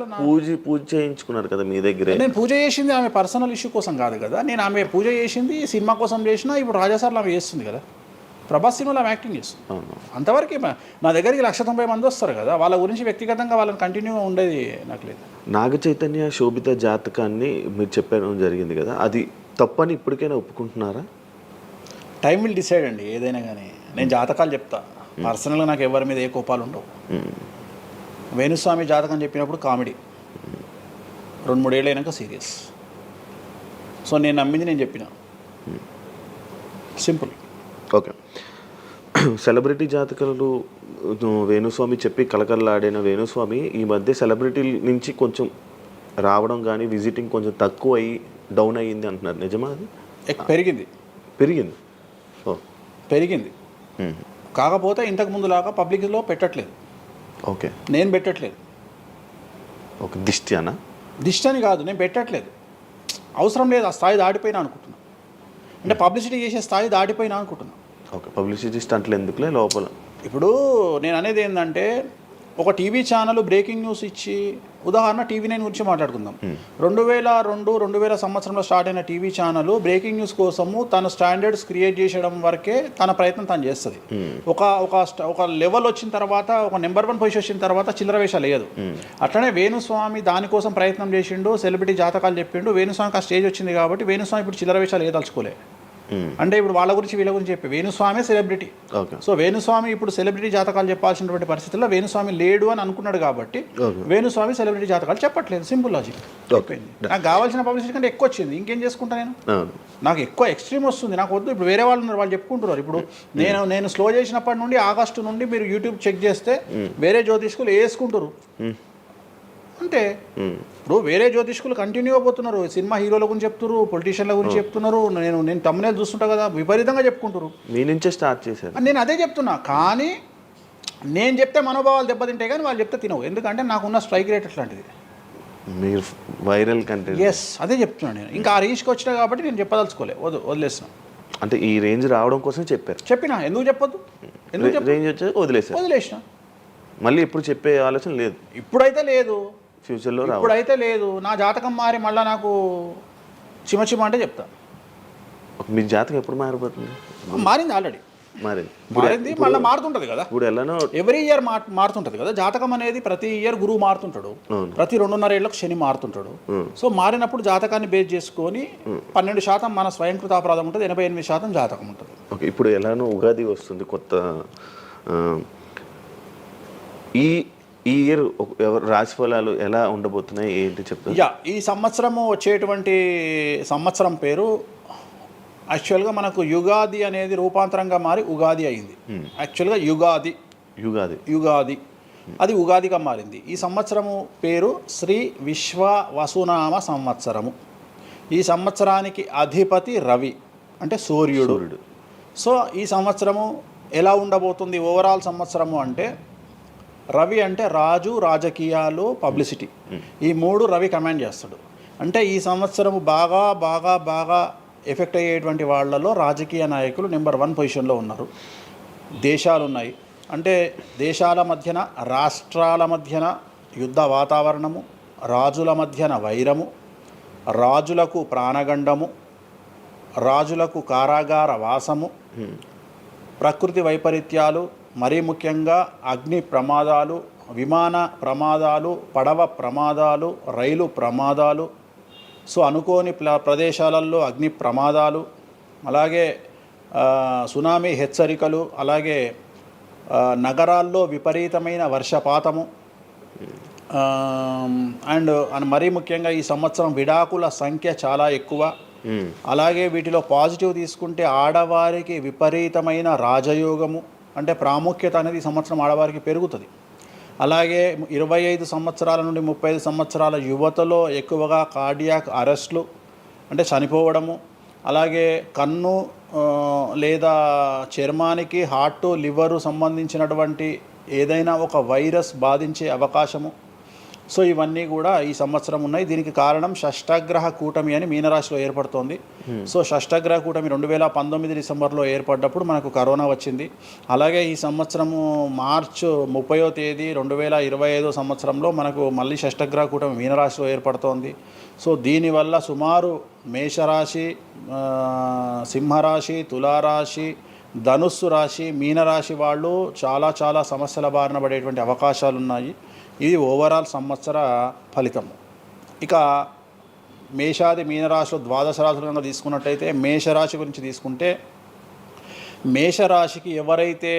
Speaker 2: పూజ చేయించుకున్నారు కదా మీ దగ్గరే.
Speaker 3: నేను పూజ చేసింది ఆమె పర్సనల్ ఇష్యూ కోసం కాదు కదా. నేను ఆమె పూజ చేసింది సినిమా కోసం చేసినా. ఇప్పుడు రాజాసార్లు ఆమె చేస్తుంది కదా, ప్రభాస్ సినిమాలో ఆమె యాక్టింగ్ చేస్తుంది. అంతవరకు నా దగ్గరికి 190 మంది వస్తారు కదా, వాళ్ళ గురించి వ్యక్తిగతంగా వాళ్ళని కంటిన్యూగా ఉండేది నాకు లేదు.
Speaker 2: నాగ చైతన్య శోభిత జాతకాన్ని మీరు చెప్పడం జరిగింది కదా, అది తప్పని ఇప్పటికైనా ఒప్పుకుంటున్నారా?
Speaker 3: టైం విల్ డిసైడ్ అండి ఏదైనా కానీ. నేను జాతకాలు చెప్తా, పర్సనల్గా నాకు ఎవరి మీద ఏ కోపాలు ఉండవు. వేణుస్వామి జాతకం చెప్పినప్పుడు కామెడీ, 2-3 ఏళ్ళు అయినాక సీరియస్. సో నేను నమ్మింది నేను చెప్పిన, సింపుల్.
Speaker 2: ఓకే. సెలబ్రిటీ జాతకాలు వేణుస్వామి చెప్పి కలకల్లాడిన వేణుస్వామి ఈ మధ్య సెలబ్రిటీల నుంచి కొంచెం రావడం కానీ విజిటింగ్ కొంచెం తక్కువ అయ్యి డౌన్ అయ్యింది అంటున్నారు, నిజమా అది?
Speaker 3: పెరిగింది.
Speaker 2: ఓ
Speaker 3: పెరిగింది. కాకపోతే ఇంతకు ముందులాగా పబ్లిక్లో పెట్టట్లేదు.
Speaker 2: ఓకే,
Speaker 3: నేను పెట్టట్లేదు.
Speaker 2: ఓకే, దిష్టి అనా?
Speaker 3: దిష్టి అని కాదు, నేను పెట్టట్లేదు. అవసరం లేదు, ఆ స్థాయి దాటిపోయినా అనుకుంటున్నా. అంటే పబ్లిసిటీ చేసే స్థాయి దాటిపోయినా అనుకుంటున్నా.
Speaker 2: ఓకే, పబ్లిసిటీ స్టంట్లు ఎందుకులే లోపల.
Speaker 3: ఇప్పుడు నేను అనేది ఏంటంటే, ఒక టీవీ ఛానల్ బ్రేకింగ్ న్యూస్ ఇచ్చి, ఉదాహరణ TV9 గురించి మాట్లాడుకుందాం. 2002-2000 సంవత్సరంలో స్టార్ట్ అయిన టీవీ ఛానల్ బ్రేకింగ్ న్యూస్ కోసము తన స్టాండర్డ్స్ క్రియేట్ చేయడం వరకే తన ప్రయత్నం తను చేస్తుంది. ఒక లెవెల్ వచ్చిన తర్వాత, ఒక నెంబర్ 1 పొజిషన్ వచ్చిన తర్వాత చిల్లర వేషాలు వేయదు. అట్లనే వేణుస్వామి దానికోసం ప్రయత్నం చేసిండు, సెలబ్రిటీ జాతకాలు చెప్పిండు. వేణుస్వామికి ఆ స్టేజ్ వచ్చింది కాబట్టి వేణుస్వామి ఇప్పుడు చిల్లర వేషాలు వేయదలుచుకోలే. అంటే ఇప్పుడు వాళ్ళ గురించి వీళ్ళ గురించి చెప్పి వేణుస్వామి సెలబ్రిటీ. సో వేణుస్వామి ఇప్పుడు సెలబ్రిటీ జాతకాలు చెప్పాల్సినటువంటి పరిస్థితుల్లో వేణుస్వామి లేడు అని అనుకున్నాడు కాబట్టి వేణుస్వామి సెలబ్రిటీ జాతకాలు చెప్పట్లేదు. Simple logic. నాకు కావాల్సిన పబ్లిసిటీ కంటే ఎక్కువ వచ్చింది, ఇంకేం చేసుకుంటా నేను? నాకు ఎక్కువ ఎక్స్ట్రీమ్ వస్తుంది, నాకు వద్దు. ఇప్పుడు వేరే వాళ్ళు ఉన్నారు, వాళ్ళు చెప్పుకుంటున్నారు. ఇప్పుడు నేను స్లో చేసినప్పటి నుండి ఆగస్టు నుండి మీరు యూట్యూబ్ చెక్ చేస్తే వేరే జ్యోతిష్కులు వేసుకుంటారు అంతే. ఇప్పుడు వేరే జ్యోతిష్కులు కంటిన్యూగా పోతున్నారు, సినిమా హీరోల గురించి చెప్తున్నారు, పొలిటీషియన్ల గురించి చెప్తున్నారు. నేను తమ్మునేలు చూస్తుంటా కదా, విపరీతంగా చెప్పుకుంటారు.
Speaker 2: మీ నుంచే స్టార్ట్ చేశారు.
Speaker 3: నేను అదే చెప్తున్నా. కానీ నేను చెప్తే మనోభావాలు దెబ్బతింటాయి, కానీ వాళ్ళు చెప్తే తినవు. ఎందుకంటే నాకున్న స్ట్రైక్ రేట్ అట్లాంటిది.
Speaker 2: మీరు వైరల్ కంటెంట్.
Speaker 3: ఎస్, అదే చెప్తున్నాను నేను. ఇంకా ఆ రేంజ్కి వచ్చినా కాబట్టి నేను చెప్పదలుచుకోలే, వదిలేసిన.
Speaker 2: అంటే ఈ రేంజ్ రావడం కోసం
Speaker 3: చెప్పినా. ఎందుకు చెప్పొద్దు?
Speaker 2: రేంజ్ వచ్చి వదిలేసిన. మళ్ళీ ఎప్పుడు చెప్పే ఆలోచన లేదు.
Speaker 3: ఇప్పుడైతే లేదు,
Speaker 2: ఫ్యూచర్లో
Speaker 3: ఇప్పుడైతే లేదు. నా జాతకం మారి మళ్ళీ నాకు చిమ అంటే చెప్తా.
Speaker 2: మీ జాతకం ఎప్పుడు మారిపోతుంది?
Speaker 3: మారింది, ఆల్రెడీ మారింది, మళ్ళీ మారుతుంటుంది కదా.
Speaker 2: ఇప్పుడు ఎలానో
Speaker 3: ఎవ్రీ ఇయర్ మారుతుంటుంది కదా జాతకం అనేది. ప్రతి ఇయర్ గురువు మారుతుంటాడు, ప్రతి 2.5 ఏళ్ళకు శని మారుతుంటాడు. సో మారినప్పుడు జాతకాన్ని బేస్ చేసుకొని 12% మన స్వయంకృత అపరాధం ఉంటుంది, 88% జాతకం ఉంటుంది.
Speaker 2: ఓకే, ఇప్పుడు ఎలానో ఉగాది వస్తుంది కొత్త. ఈ ఇయర్ రాశి ఫలాలు ఎలా ఉండబోతున్నాయి ఏంటి చెప్తారు?
Speaker 3: ఈ సంవత్సరము వచ్చేటువంటి సంవత్సరం పేరు యాక్చువల్గా మనకు యుగాది అనేది రూపాంతరంగా మారి ఉగాది అయింది. యాక్చువల్గా యుగాది అది ఉగాదిగా మారింది. ఈ సంవత్సరము పేరు శ్రీ విశ్వ వసునామ సంవత్సరము. ఈ సంవత్సరానికి అధిపతి రవి అంటే సూర్యుడు. సో ఈ సంవత్సరము ఎలా ఉండబోతుంది ఓవరాల్ సంవత్సరము అంటే, రవి అంటే రాజు, రాజకీయాలు, పబ్లిసిటీ, ఈ మూడు రవి కమాండ్ చేస్తాడు. అంటే ఈ సంవత్సరము బాగా బాగా బాగా ఎఫెక్ట్ అయ్యేటువంటి వాళ్ళలో రాజకీయ నాయకులు నెంబర్ 1 పొజిషన్లో ఉన్నారు. దేశాలు ఉన్నాయి, అంటే దేశాల మధ్యన, రాష్ట్రాల మధ్యన యుద్ధ వాతావరణము, రాజుల మధ్యన వైరము, రాజులకు ప్రాణగండము, రాజులకు కారాగార వాసము, ప్రకృతి వైపరీత్యాలు, మరీ ముఖ్యంగా అగ్ని ప్రమాదాలు, విమాన ప్రమాదాలు, పడవ ప్రమాదాలు, రైలు ప్రమాదాలు, సో అనుకోని ప్రదేశాలలో అగ్ని ప్రమాదాలు, అలాగే సునామీ హెచ్చరికలు, అలాగే నగరాల్లో విపరీతమైన వర్షపాతము, అండ్ మరీ ముఖ్యంగా ఈ సంవత్సరం విడాకుల సంఖ్య చాలా ఎక్కువ. అలాగే వీటిలో పాజిటివ్ తీసుకుంటే ఆడవారికి విపరీతమైన రాజయోగము, అంటే ప్రాముఖ్యత అనేది ఈ సంవత్సరం ఆడవారికి పెరుగుతుంది. అలాగే 25 సంవత్సరాల నుండి 35 సంవత్సరాల యువతలో ఎక్కువగా కార్డియాక్ అరెస్ట్లు అంటే చనిపోవడము, అలాగే కన్ను లేదా చర్మానికి హార్ట్, లివరు సంబంధించినటువంటి ఏదైనా ఒక వైరస్ బాధించే అవకాశము. సో ఇవన్నీ కూడా ఈ సంవత్సరం ఉన్నాయి. దీనికి కారణం షష్టగ్రహ కూటమి అని మీనరాశిలో ఏర్పడుతోంది. సో షష్టగ్రహ కూటమి 2019 డిసెంబర్లో ఏర్పడ్డప్పుడు మనకు కరోనా వచ్చింది. అలాగే ఈ సంవత్సరము మార్చ్ 30వ తేదీ 2025 సంవత్సరంలో మనకు మళ్ళీ షష్టగ్రహ కూటమి మీనరాశిలో ఏర్పడుతోంది. సో దీనివల్ల సుమారు మేషరాశి, సింహరాశి, తులారాశి, ధనుస్సు రాశి, మీనరాశి వాళ్ళు చాలా చాలా సమస్యల బారిన పడేటువంటి అవకాశాలు ఉన్నాయి. ఇది ఓవరాల్ సంవత్సర ఫలితము. ఇక మేషాది మీనరాశిలో ద్వాదశ రాశులు కనుక తీసుకున్నట్టయితే, మేషరాశి గురించి తీసుకుంటే, మేషరాశికి ఎవరైతే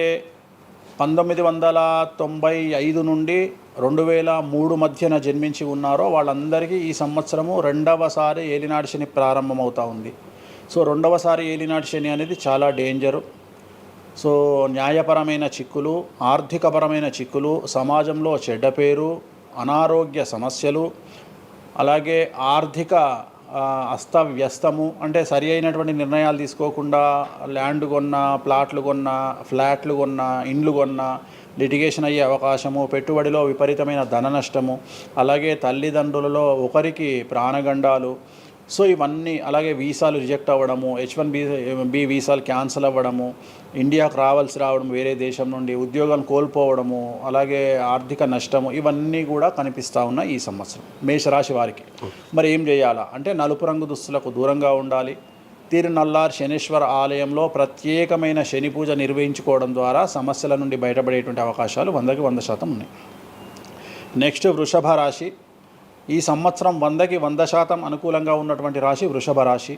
Speaker 3: 1995 నుండి 2003 మధ్యన జన్మించి ఉన్నారో వాళ్ళందరికీ ఈ సంవత్సరము 2వసారి ఏలినాటి శని ప్రారంభమవుతూ ఉంది. సో 2వసారి ఏలినాటి శని అనేది చాలా డేంజరు. సో న్యాయపరమైన చిక్కులు, ఆర్థికపరమైన చిక్కులు, సమాజంలో చెడ్డ పేరు, అనారోగ్య సమస్యలు, అలాగే ఆర్థిక అస్తవ్యస్తము, అంటే సరి అయినటువంటి నిర్ణయాలు తీసుకోకుండా ల్యాండ్ కొన్నా, ప్లాట్లు కొన్నా, ఫ్లాట్లు కొన్నా, ఇండ్లు కొన్నా లిటిగేషన్ అయ్యే అవకాశము, పెట్టుబడిలో విపరీతమైన ధన నష్టము, అలాగే తల్లిదండ్రులలో ఒకరికి ప్రాణగండాలు. సో ఇవన్నీ, అలాగే వీసాలు రిజెక్ట్ అవ్వడము, H1B వీసాలు క్యాన్సిల్ అవ్వడము, ఇండియాకు రావడం వేరే దేశం నుండి, ఉద్యోగం కోల్పోవడము, అలాగే ఆర్థిక నష్టము, ఇవన్నీ కూడా కనిపిస్తూ ఉన్నాయి ఈ సంవత్సరం మేషరాశి వారికి. మరి ఏం చేయాలా అంటే, నలుపు రంగు దుస్తులకు దూరంగా ఉండాలి. తిరునల్లార్ శనీశ్వర ఆలయంలో ప్రత్యేకమైన శని పూజ నిర్వహించుకోవడం ద్వారా సమస్యల నుండి బయటపడేటువంటి అవకాశాలు 100కి 100% ఉన్నాయి. నెక్స్ట్ వృషభ రాశి. ఈ సంవత్సరం 100కి 100% అనుకూలంగా ఉన్నటువంటి రాశి వృషభ రాశి.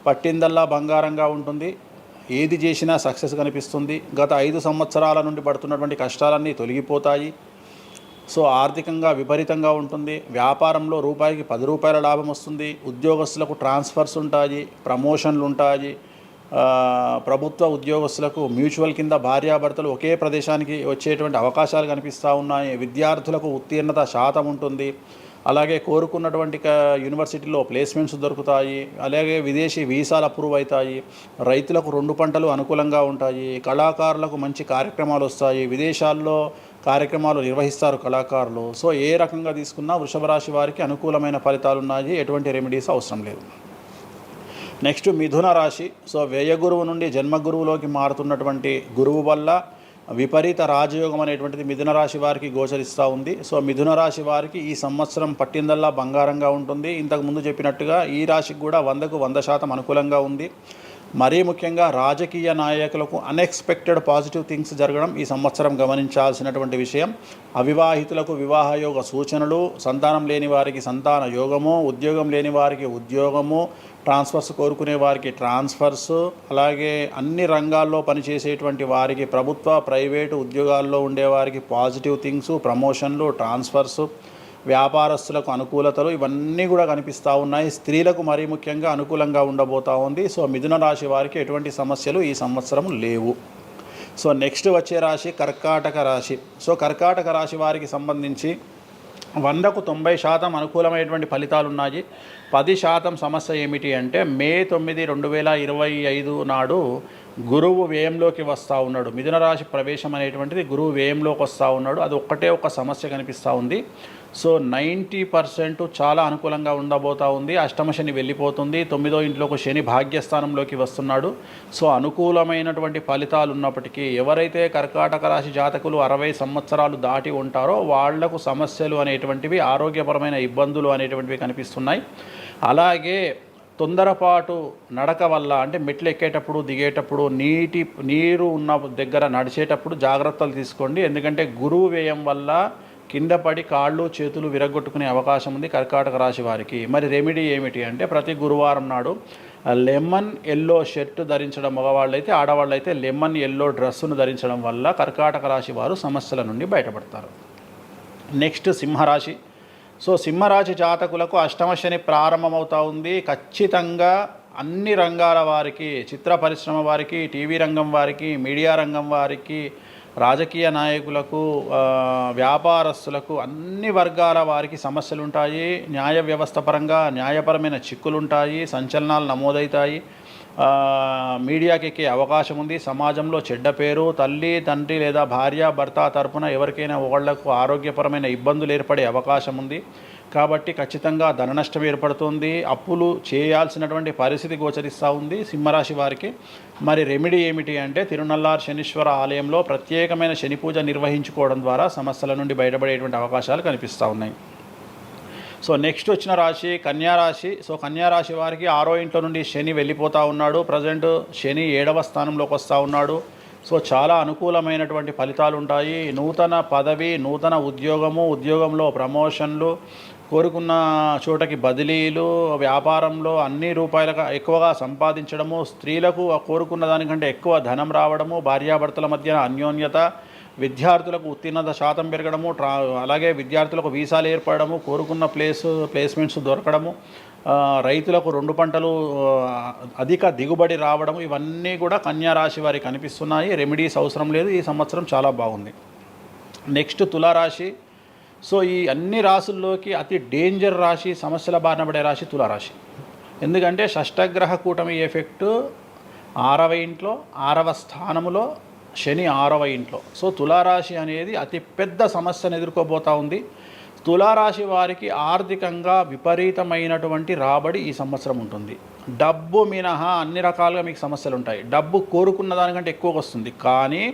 Speaker 3: పట్టిందల్లా బంగారంగా ఉంటుంది, ఏది చేసినా సక్సెస్ కనిపిస్తుంది. గత 5 సంవత్సరాల నుండి పడుతున్నటువంటి కష్టాలన్నీ తొలగిపోతాయి. సో ఆర్థికంగా విపరీతంగా ఉంటుంది. వ్యాపారంలో రూపాయికి 10 రూపాయల లాభం వస్తుంది. ఉద్యోగస్తులకు ట్రాన్స్ఫర్స్ ఉంటాయి, ప్రమోషన్లు ఉంటాయి. ప్రభుత్వ ఉద్యోగస్తులకు మ్యూచువల్ కింద భార్యాభర్తలు ఒకే ప్రదేశానికి వచ్చేటువంటి అవకాశాలు కనిపిస్తూ ఉన్నాయి. విద్యార్థులకు ఉత్తీర్ణత శాతం ఉంటుంది. అలాగే కోరుకున్నటువంటి యూనివర్సిటీలో ప్లేస్మెంట్స్ దొరుకుతాయి. అలాగే విదేశీ వీసాలు అప్రూవ్ అవుతాయి. రైతులకు 2 పంటలు అనుకూలంగా ఉంటాయి. కళాకారులకు మంచి కార్యక్రమాలు వస్తాయి. విదేశాల్లో కార్యక్రమాలు నిర్వహిస్తారు కళాకారులు. సో ఏ రకంగా తీసుకున్నా వృషభ రాశి వారికి అనుకూలమైన ఫలితాలు ఉన్నాయి, ఎటువంటి రెమెడీస్ అవసరం లేదు. నెక్స్ట్ మిథున రాశి. సో వ్యయ గురువు నుండి జన్మ గురువులోకి మారుతున్నటువంటి గురువు వల్ల విపరీత రాజయోగం అనేటువంటిది మిథున రాశి వారికి గోచరిస్తూ ఉంది. సో మిథున రాశి వారికి ఈ సంవత్సరం పట్టిందల్లా బంగారంగా ఉంటుంది. ఇంతకుముందు చెప్పినట్టుగా ఈ రాశికి కూడా 100కు 100% అనుకూలంగా ఉంది. మరీ ముఖ్యంగా రాజకీయ నాయకులకు అన్ఎక్స్పెక్టెడ్ పాజిటివ్ థింగ్స్ జరగడం ఈ సంవత్సరం గమనించాల్సినటువంటి విషయం. అవివాహితులకు వివాహయోగ సూచనలు, సంతానం లేని వారికి సంతాన యోగము, ఉద్యోగం లేని వారికి ఉద్యోగము, ట్రాన్స్ఫర్స్ కోరుకునే వారికి ట్రాన్స్ఫర్స్, అలాగే అన్ని రంగాల్లో పనిచేసేటువంటి వారికి, ప్రభుత్వ ప్రైవేటు ఉద్యోగాల్లో ఉండేవారికి పాజిటివ్ థింగ్స్, ప్రమోషన్లు, ట్రాన్స్ఫర్స్, వ్యాపారస్తులకు అనుకూలతలు ఇవన్నీ కూడా కనిపిస్తూ ఉన్నాయి. స్త్రీలకు మరీ ముఖ్యంగా అనుకూలంగా ఉండబోతూ ఉంది. సో మిథున రాశి వారికి ఎటువంటి సమస్యలు ఈ సంవత్సరం లేవు. సో నెక్స్ట్ వచ్చే రాశి కర్కాటక రాశి. సో కర్కాటక రాశి వారికి సంబంధించి 100కు 90% అనుకూలమైనటువంటి ఫలితాలు ఉన్నాయి. 10% సమస్య ఏమిటి అంటే మే 9, 2025 నాడు గురువు వ్యయంలోకి వస్తూ ఉన్నాడు. మిథున రాశి ప్రవేశం అనేటువంటిది గురువు వ్యయంలోకి వస్తూ ఉన్నాడు. అది ఒక సమస్య కనిపిస్తూ ఉంది. సో 90% చాలా అనుకూలంగా ఉండబోతూ ఉంది. అష్టమ శని వెళ్ళిపోతుంది. 9వ ఇంట్లోకి శని భాగ్యస్థానంలోకి వస్తున్నాడు. సో అనుకూలమైనటువంటి ఫలితాలు ఉన్నప్పటికీ ఎవరైతే కర్కాటక రాశి జాతకులు 60 సంవత్సరాలు దాటి ఉంటారో వాళ్లకు సమస్యలు అనేటువంటివి, ఆరోగ్యపరమైన ఇబ్బందులు అనేటువంటివి కనిపిస్తున్నాయి. అలాగే తొందరపాటు నడక వల్ల, అంటే మెట్లు ఎక్కేటప్పుడు దిగేటప్పుడు నీరు ఉన్న దగ్గర నడిచేటప్పుడు జాగ్రత్తలు తీసుకోండి. ఎందుకంటే గురువు వ్యయం వల్ల కింద పడి కాళ్ళు చేతులు విరగొట్టుకునే అవకాశం ఉంది కర్కాటక రాశి వారికి. మరి రెమెడీ ఏమిటి అంటే ప్రతి గురువారం నాడు లెమన్ ఎల్లో షర్ట్ ధరించడం మగవాళ్ళైతే, ఆడవాళ్ళైతే లెమన్ ఎల్లో డ్రెస్సును ధరించడం వల్ల కర్కాటక రాశి వారు సమస్యల నుండి బయటపడతారు. నెక్స్ట్ సింహరాశి. సో సింహరాశి జాతకులకు అష్టమ శని ప్రారంభమవుతూ ఉంది. ఖచ్చితంగా అన్ని రంగాల వారికి, చిత్ర పరిశ్రమ వారికి, టీవీ రంగం వారికి, మీడియా రంగం వారికి, రాజకీయ నాయకులకు, వ్యాపారస్తులకు, అన్ని వర్గాల వారికి సమస్యలు ఉంటాయి. న్యాయ వ్యవస్థ పరంగా న్యాయపరమైన చిక్కులుంటాయి, సంచలనాలు నమోదవుతాయి. మీడియాకి ఎక్కే అవకాశం ఉంది. సమాజంలో చెడ్డ పేరు, తల్లి తండ్రి లేదా భార్య భర్త తరపున ఎవరికైనా వాళ్లకు ఆరోగ్యపరమైన ఇబ్బందులు ఏర్పడే అవకాశం ఉంది. కాబట్టి ఖచ్చితంగా ధన నష్టం ఏర్పడుతుంది. అప్పులు చేయాల్సినటువంటి పరిస్థితి గోచరిస్తూ ఉంది సింహరాశి వారికి. మరి రెమెడీ ఏమిటి అంటే తిరునల్లార్ శనీశ్వర ఆలయంలో ప్రత్యేకమైన శని పూజ నిర్వహించుకోవడం ద్వారా సమస్యల నుండి బయటపడేటువంటి అవకాశాలు కనిపిస్తూ ఉన్నాయి. సో నెక్స్ట్ వచ్చిన రాశి కన్యారాశి. సో కన్యారాశి వారికి 6వ ఇంట్లో నుండి శని వెళ్ళిపోతూ ఉన్నాడు. ప్రజెంట్ శని 7వ స్థానంలోకి వస్తూ ఉన్నాడు. సో చాలా అనుకూలమైనటువంటి ఫలితాలు ఉంటాయి. నూతన పదవి, నూతన ఉద్యోగంలో ప్రమోషన్లు, కోరుకున్న చోటకి బదిలీలు, వ్యాపారంలో అన్ని రూపాయలకు ఎక్కువగా సంపాదించడము, స్త్రీలకు కోరుకున్న దానికంటే ఎక్కువ ధనం రావడము, భార్యాభర్తల మధ్య అన్యోన్యత, విద్యార్థులకు ఉత్తీర్ణత శాతం పెరగడము, అలాగే విద్యార్థులకు వీసాలు ఏర్పడము, కోరుకున్న ప్లేస్మెంట్స్ దొరకడము, రైతులకు 2 పంటలు అధిక దిగుబడి రావడము, ఇవన్నీ కూడా కన్యా రాశి వారికి కనిపిస్తున్నాయి. రెమెడీస్ అవసరం లేదు. ఈ సంవత్సరం చాలా బాగుంది. నెక్స్ట్ తులారాశి. సో ఈ అన్ని రాశుల్లోకి అతి డేంజర్ రాశి, సమస్యల బారిన పడే రాశి తులారాశి. ఎందుకంటే షష్టగ్రహ కూటమి ఎఫెక్టు 6వ ఇంట్లో, 6వ స్థానములో శని 6వ ఇంట్లో. సో తులారాశి అనేది అతి పెద్ద సమస్యను ఎదుర్కోబోతూ ఉంది. తులారాశి వారికి ఆర్థికంగా విపరీతమైనటువంటి రాబడి ఈ సంవత్సరం ఉంటుంది. డబ్బు మినహా అన్ని రకాలుగా మీకు సమస్యలు ఉంటాయి. డబ్బు కోరుకున్న దానికంటే ఎక్కువగా వస్తుంది. కానీ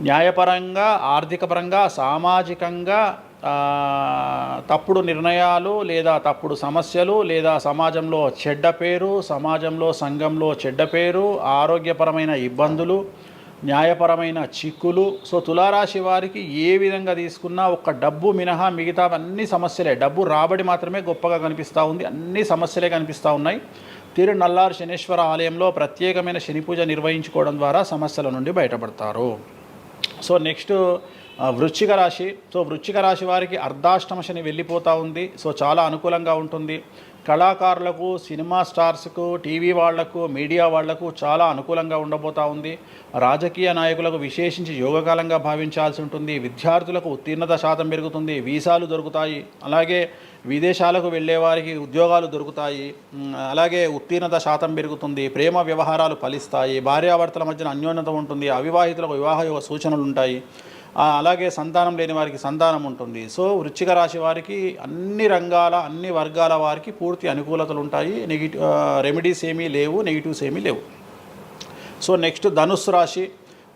Speaker 3: న్యాయపరంగా, ఆర్థిక పరంగా, సామాజికంగా తప్పుడు నిర్ణయాలు లేదా తప్పుడు సమస్యలు లేదా సమాజంలో చెడ్డ పేరు, సమాజంలో సంఘంలో చెడ్డ పేరు, ఆరోగ్యపరమైన ఇబ్బందులు, న్యాయపరమైన చిక్కులు. సో తులారాశి వారికి ఏ విధంగా తీసుకున్నా ఒక్క డబ్బు మినహా మిగతా అన్ని సమస్యలే. డబ్బు రాబడి మాత్రమే గొప్పగా కనిపిస్తూ ఉంది. అన్ని సమస్యలే కనిపిస్తూ ఉన్నాయి. తిరునల్లార్ శనీశ్వర ఆలయంలో ప్రత్యేకమైన శని పూజ నిర్వహించుకోవడం ద్వారా సమస్యల నుండి బయటపడతారు. సో నెక్స్ట్ వృశ్చిక రాశి. సో వృశ్చిక రాశి వారికి అర్ధాష్టమ శని వెళ్ళిపోతూ ఉంది. సో చాలా అనుకూలంగా ఉంటుంది. కళాకారులకు, సినిమా స్టార్స్కు, టీవీ వాళ్లకు, మీడియా వాళ్లకు చాలా అనుకూలంగా ఉండబోతూ ఉంది. రాజకీయ నాయకులకు విశేషించి యోగకాలంగా భావించాల్సి ఉంటుంది. విద్యార్థులకు ఉత్తీర్ణత శాతం పెరుగుతుంది. వీసాలు దొరుకుతాయి. అలాగే విదేశాలకు వెళ్ళే వారికి ఉద్యోగాలు దొరుకుతాయి. అలాగే ఉత్తీర్ణత శాతం పెరుగుతుంది. ప్రేమ వ్యవహారాలు ఫలిస్తాయి. భార్యాభర్తల మధ్యన అన్యోన్యత ఉంటుంది. అవివాహితులకు వివాహ సూచనలు ఉంటాయి. అలాగే సంతానం లేని వారికి సంతానం ఉంటుంది. సో వృశ్చిక రాశి వారికి అన్ని రంగాల, అన్ని వర్గాల వారికి పూర్తి అనుకూలతలు ఉంటాయి. రెమెడీస్ ఏమీ లేవు, నెగిటివ్స్ ఏమీ లేవు. సో నెక్స్ట్ ధనుస్సు రాశి.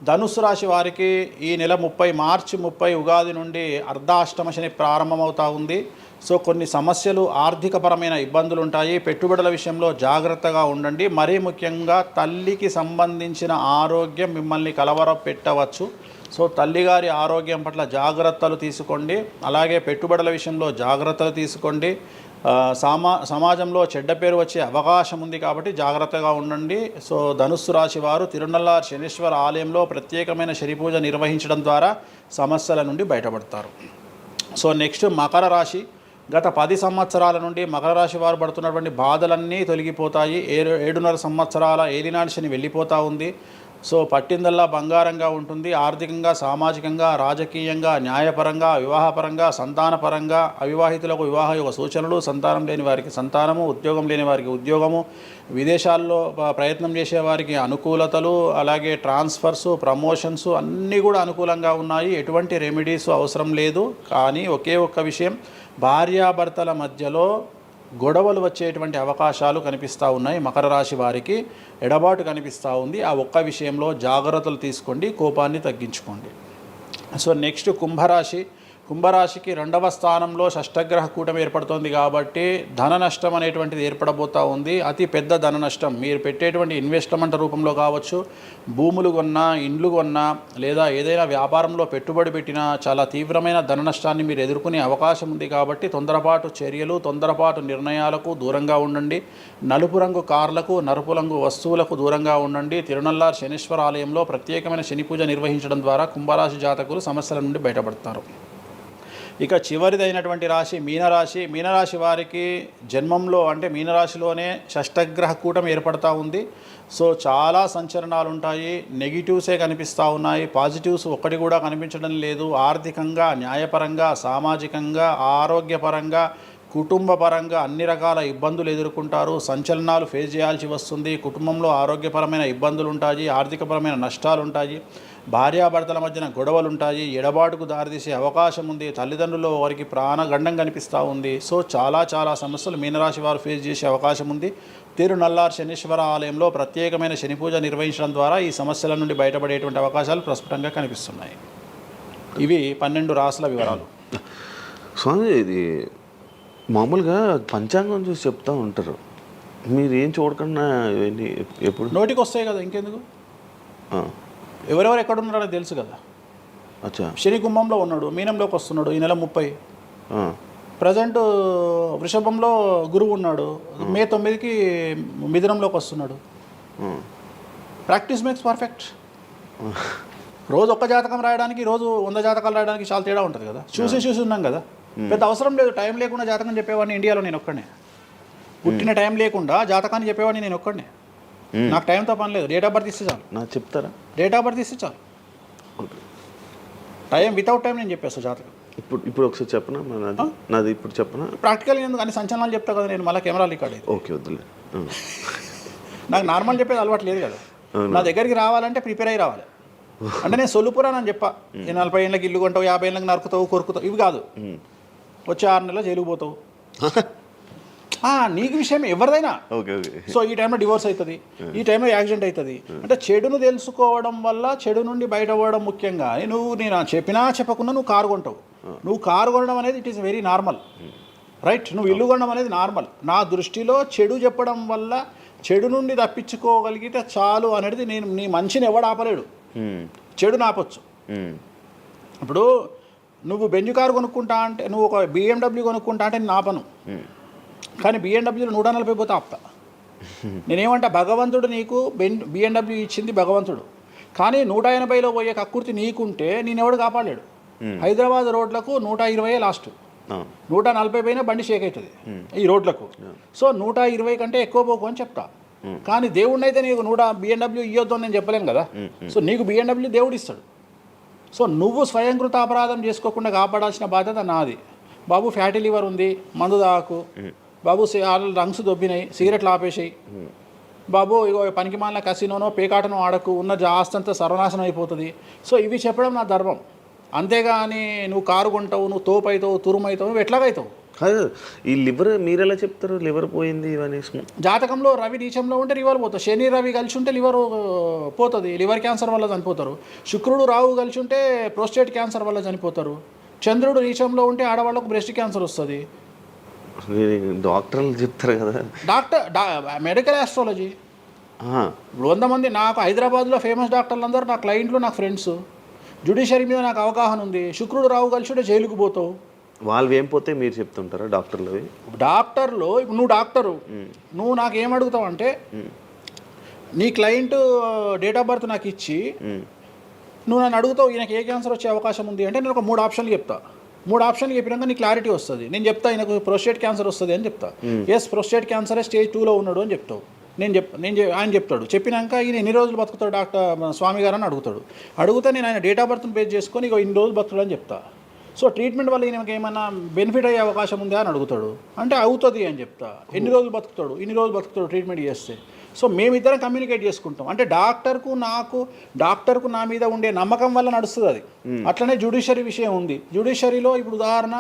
Speaker 3: ధనుస్సు రాశి వారికి ఈ నెల మార్చి 30 ఉగాది నుండి అర్ధాష్టమ శని ప్రారంభమవుతూ ఉంది. సో కొన్ని సమస్యలు, ఆర్థికపరమైన ఇబ్బందులు ఉంటాయి. పెట్టుబడుల విషయంలో జాగ్రత్తగా ఉండండి. మరీ ముఖ్యంగా తల్లికి సంబంధించిన ఆరోగ్యం మిమ్మల్ని కలవరపెట్టవచ్చు. సో తల్లిగారి ఆరోగ్యం పట్ల జాగ్రత్తలు తీసుకోండి. అలాగే పెట్టుబడుల విషయంలో జాగ్రత్తలు తీసుకోండి. సమాజంలో చెడ్డ పేరు వచ్చే అవకాశం ఉంది కాబట్టి జాగ్రత్తగా ఉండండి. సో ధనుస్సు రాశి వారు తిరునల్లార్ శనీశ్వర ఆలయంలో ప్రత్యేకమైన శని పూజ నిర్వహించడం ద్వారా సమస్యల నుండి బయటపడతారు. సో నెక్స్ట్ మకర రాశి. గత 10 సంవత్సరాల నుండి మకర రాశి వారు పడుతున్నటువంటి బాధలన్నీ తొలగిపోతాయి. 7.5 సంవత్సరాల ఏలినాటి శని వెళ్ళిపోతూ ఉంది. సో పట్టిందల్లా బంగారంగా ఉంటుంది. ఆర్థికంగా, సామాజికంగా, రాజకీయంగా, న్యాయపరంగా, వివాహపరంగా, సంతానపరంగా, అవివాహితులకు వివాహ యోగ సూచనలు, సంతానం లేని వారికి సంతానము, ఉద్యోగం లేని వారికి ఉద్యోగము, విదేశాల్లో ప్రయత్నం చేసే వారికి అనుకూలతలు, అలాగే ట్రాన్స్ఫర్సు, ప్రమోషన్స్ అన్నీ కూడా అనుకూలంగా ఉన్నాయి. ఎటువంటి రెమెడీస్ అవసరం లేదు. కానీ ఒకే ఒక్క విషయం, భార్యాభర్తల మధ్యలో గొడవలు వచ్చేటువంటి అవకాశాలు కనిపిస్తూ ఉన్నాయి. మకర రాశి వారికి ఎడబాటు కనిపిస్తూ ఉంది. ఆ ఒక్క విషయంలో జాగ్రత్తలు తీసుకోండి, కోపాన్ని తగ్గించుకోండి. సో నెక్స్ట్ కుంభరాశి. కుంభరాశికి 2వ స్థానంలో షష్టగ్రహ కూటమి ఏర్పడుతోంది కాబట్టి ధన నష్టం అనేటువంటిది ఏర్పడబోతూ ఉంది. అతి పెద్ద ధన నష్టం మీరు పెట్టేటువంటి ఇన్వెస్ట్మెంట్ రూపంలో కావచ్చు, భూములు కొన్నా, ఇండ్లు కొన్నా, లేదా ఏదైనా వ్యాపారంలో పెట్టుబడి పెట్టినా చాలా తీవ్రమైన ధన నష్టాన్ని మీరు ఎదుర్కొనే అవకాశం ఉంది. కాబట్టి తొందరపాటు చర్యలు, తొందరపాటు నిర్ణయాలకు దూరంగా ఉండండి. నలుపు రంగు కార్లకు, నలుపు రంగు వస్తువులకు దూరంగా ఉండండి. తిరునల్లార్ శనీశ్వర ఆలయంలో ప్రత్యేకమైన శని పూజ నిర్వహించడం ద్వారా కుంభరాశి జాతకులు సమస్యల నుండి బయటపడతారు. ఇక చివరిదైనటువంటి రాశి మీనరాశి. మీనరాశి వారికి జన్మంలో అంటే మీనరాశిలోనే షష్టగ్రహ కూటమి ఏర్పడతా ఉంది. సో చాలా సంచలనాలు ఉంటాయి. నెగిటివ్సే కనిపిస్తూ ఉన్నాయి, పాజిటివ్స్ ఒక్కటి కూడా కనిపించడం లేదు. ఆర్థికంగా, న్యాయపరంగా, సామాజికంగా, ఆరోగ్యపరంగా, కుటుంబపరంగా అన్ని రకాల ఇబ్బందులు ఎదుర్కొంటారు. సంచలనాలు ఫేస్ చేయాల్సి వస్తుంది. కుటుంబంలో ఆరోగ్యపరమైన ఇబ్బందులు ఉంటాయి, ఆర్థికపరమైన నష్టాలు ఉంటాయి, భార్యాభర్తల మధ్యన గొడవలు ఉంటాయి, ఎడబాటుకు దారితీసే అవకాశం ఉంది. తల్లిదండ్రుల్లో వారికి ప్రాణగండం కనిపిస్తూ ఉంది. సో చాలా సమస్యలు మీనరాశి వారు ఫేస్ చేసే అవకాశం ఉంది. తిరునల్లార్ శనీశ్వర ఆలయంలో ప్రత్యేకమైన శని పూజ నిర్వహించడం ద్వారా ఈ సమస్యల నుండి బయటపడేటువంటి అవకాశాలు ప్రస్ఫుటంగా కనిపిస్తున్నాయి. ఇవి 12 రాశుల వివరాలు.
Speaker 2: స్వామి, ఇది మామూలుగా పంచాంగం చూసి చెప్తూ ఉంటారు, మీరు ఏం చూడకుండా ఇవన్నీ ఎప్పుడు
Speaker 3: నోటికి వస్తాయి కదా, ఇంకెందుకు? ఎవరెవరు ఎక్కడున్నారో తెలుసు కదా.
Speaker 2: అచ్చా.
Speaker 3: శని కుంభంలో ఉన్నాడు, మీనంలోకి వస్తున్నాడు ఈ నెల 30. ప్రజెంట్ వృషభంలో గురువు ఉన్నాడు, మే 9కి మిథునంలోకి వస్తున్నాడు. Practice makes perfect. రోజు ఒక్క జాతకం రాయడానికి, రోజు 100 జాతకాలు రాయడానికి చాలా తేడా ఉంటుంది కదా. చూసి ఉన్నాం కదా, పెద్ద అవసరం లేదు. టైం లేకుండా జాతకం చెప్పేవాడిని ఇండియాలో నేను ఒక్కడే. పుట్టిన టైం లేకుండా జాతకాన్ని చెప్పేవాడిని నేను ఒక్కడే. నాకు టైంతో పని లేదు. డేట్ ఆఫ్ బర్త్ ఇస్తే చాలు.
Speaker 2: నాకు చెప్తారా?
Speaker 3: డేట్ ఆఫ్ బర్త్ ఇస్తే చాలు. టైం వితౌట్ టైం నేను చెప్పేస్తాను జాతకం.
Speaker 2: ఇప్పుడు ఒకసారి చెప్పనా? నాది ఇప్పుడు చెప్పనా?
Speaker 3: ప్రాక్టికల్ ఎందుకు అన్ని సంచలనాలు చెప్తా కదా నేను, మళ్ళీ కెమెరా రికార్డ్ అయితే.
Speaker 2: ఓకే, వద్దులే.
Speaker 3: నాకు నార్మల్ చెప్పేది అలవాటు లేదు కదా. నా దగ్గరికి రావాలంటే ప్రిపేర్ అయ్యి రావాలి. అంటే నేను సొల్లుపురానని చెప్పా, 40 ఏళ్ళకి ఇల్లు కొంటావు, 50 ఏళ్ళకి నరుకుతావు, కొరుకుతావు, ఇవి కాదు. వచ్చే 6 నెలలు జైలుకు పోతావు. నీకు విషయం ఎవరిదైనా. సో ఈ టైంలో డివోర్స్ అవుతుంది, ఈ టైంలో యాక్సిడెంట్ అవుతుంది. అంటే చెడును తెలుసుకోవడం వల్ల చెడు నుండి బయటపడడం ముఖ్యంగా. నేను చెప్పినా చెప్పకుండా నువ్వు కారు కొంటావు. నువ్వు కారు కొనడం అనేది it is very normal, right? నువ్వు ఇల్లు కొనడం అనేది నార్మల్. నా దృష్టిలో చెడు చెప్పడం వల్ల చెడు నుండి తప్పించుకోగలిగితే చాలు అనేది. నేను నీ మంచిని ఎవడు ఆపలేడు, చెడు ఆపొచ్చు. ఇప్పుడు నువ్వు బెంజ్ కారు కొనుక్కుంటా అంటే, నువ్వు ఒక BMW కొనుక్కుంటా అంటే నేను ఆపను. కానీ BMW 140 పోతే ఆపుతా. నేనేమంటా, భగవంతుడు నీకు BMW ఇచ్చింది భగవంతుడు, కానీ 180లో పోయే కక్కుర్తి నీకుంటే నేను ఎవడు కాపాడలేడు. హైదరాబాద్ రోడ్లకు 120 లాస్ట్, 140 పైన బండి షేక్ అవుతుంది ఈ రోడ్లకు. సో 120 కంటే ఎక్కువ పోకు అని చెప్తా. కానీ దేవుడిని అయితే నీకు BMW ఇవ్వద్దు అని నేను చెప్పలేను కదా. సో నీకు BMW దేవుడు ఇస్తాడు. సో నువ్వు స్వయంకృత అపరాధం చేసుకోకుండా కాపాడాల్సిన బాధ్యత నాది. బాబు ఫ్యాటీ లివర్ ఉంది, మందు తాకు. బాబు రంగ్స్ దొబ్బినాయి, సిగరెట్లు ఆపేసాయి. బాబు ఇగో పనికి మాలిన కసినోనో పేకాటనో ఆడకు, ఉన్న ఆస్తంతా సర్వనాశనం అయిపోతుంది. సో ఇవి చెప్పడం నా ధర్మం. అంతేగాని నువ్వు కారు కొంటావు, నువ్వు తోపైతావు, తురుమైతావు, నువ్వు ఎట్లాగైతావు?
Speaker 2: ఈ లివర్ మీరు ఎలా చెప్తారు? లివర్ పోయింది ఇవన్నీ
Speaker 3: జాతకంలో రవి నీచంలో ఉంటే లివర్ పోతుంది. శని రవి కలిసి ఉంటే లివర్ పోతుంది, లివర్ క్యాన్సర్ వల్ల చనిపోతారు. శుక్రుడు రాహు కలిసి ఉంటే ప్రోస్టేట్ క్యాన్సర్ వల్ల చనిపోతారు. చంద్రుడు నీచంలో ఉంటే ఆడవాళ్ళకు బ్రెస్ట్ క్యాన్సర్ వస్తుంది.
Speaker 2: డాక్టర్లు చెప్తారు కదా.
Speaker 3: Medical astrology. ఇప్పుడు 100 మంది నాకు హైదరాబాద్లో ఫేమస్ డాక్టర్లు అందరూ నా క్లయింట్లు, నాకు ఫ్రెండ్స్. జ్యుడిషియరీ మీద నాకు అవగాహన ఉంది. శుక్రుడు రాహు కలిసి ఉంటే జైలుకు పోతావు.
Speaker 2: వాళ్ళు ఏం పోతే మీరు చెప్తుంటారా డాక్టర్లు?
Speaker 3: డాక్టర్లు ఇప్పుడు నువ్వు డాక్టరు, నువ్వు నాకు ఏం అడుగుతావు అంటే, నీ క్లయింట్ డేట్ ఆఫ్ బర్త్ నాకు ఇచ్చి నువ్వు నన్ను అడుగుతావు ఈయనకి ఏ క్యాన్సర్ వచ్చే అవకాశం ఉంది అంటే, నేను ఒక 3 ఆప్షన్లు చెప్తా. 3 ఆప్షన్లు చెప్పినాక నీకు క్లారిటీ వస్తుంది. నేను చెప్తా ఆయనకు ప్రోస్టేట్ క్యాన్సర్ వస్తుంది అని చెప్తా. ఎస్ ప్రోస్టేట్ క్యాన్సరే స్టేజ్ 2లో ఉన్నాడు అని చెప్తావు. ఆయన చెప్తాడు. చెప్పినాక ఈయన ఎన్ని రోజులు బతుకుతాడు డాక్టర్ స్వామి గారు అని అడుగుతా నేను ఆయన డేట్ ఆఫ్ బర్త్ని బేస్ చేసుకొని ఇక ఇన్ని రోజులు బతుకుతాడు అని చెప్తా. సో ట్రీట్మెంట్ వల్ల ఈయనకి ఏమైనా బెనిఫిట్ అయ్యే అవకాశం ఉందా అని అడుగుతాడు. అంటే అవుతుంది అని చెప్తా. ఎన్ని రోజులు బతుకుతాడు, ఇన్ని రోజులు బతుకుతాడు ట్రీట్మెంట్ చేస్తే. సో మేమిద్దరం కమ్యూనికేట్ చేసుకుంటాం. అంటే డాక్టర్కు నా మీద ఉండే నమ్మకం వల్ల నడుస్తుంది అది. అట్లనే జ్యుడిషియరీ విషయం ఉంది. జ్యుడిషియరీలో ఇప్పుడు ఉదాహరణ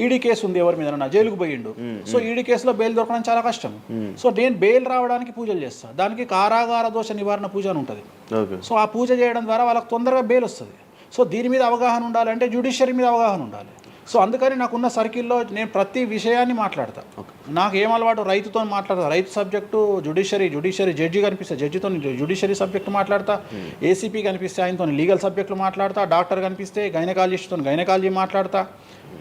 Speaker 3: ఈడీ కేసు ఉంది, ఎవరి మీద జైలుకు పోయిండు. సో ఈడీ కేసులో బెయిల్ దొరకడం చాలా కష్టం. సో నేను బెయిల్ రావడానికి పూజలు చేస్తాను. దానికి కారాగార దోష నివారణ పూజ అని ఉంటుంది. సో ఆ పూజ చేయడం ద్వారా వాళ్ళకి తొందరగా బెయిల్ వస్తుంది. సో దీని మీద అవగాహన ఉండాలంటే జ్యుడిషియరీ మీద అవగాహన ఉండాలి. సో అందుకని నాకున్న సర్కిల్లో నేను ప్రతి విషయాన్ని మాట్లాడతా. నాకు ఏం అలవాటు, రైతుతో మాట్లాడతా. రైతు సబ్జెక్టు జుడిషియరీ జడ్జి కనిపిస్తే జడ్జితో జుడిషియరీ సబ్జెక్టు మాట్లాడతా. ఏసీపీ కనిపిస్తే ఆయనతో లీగల్ సబ్జెక్టులు మాట్లాడతా. డాక్టర్ కనిపిస్తే గైనకాలజిస్ట్తో గైనకాలజీ మాట్లాడతా.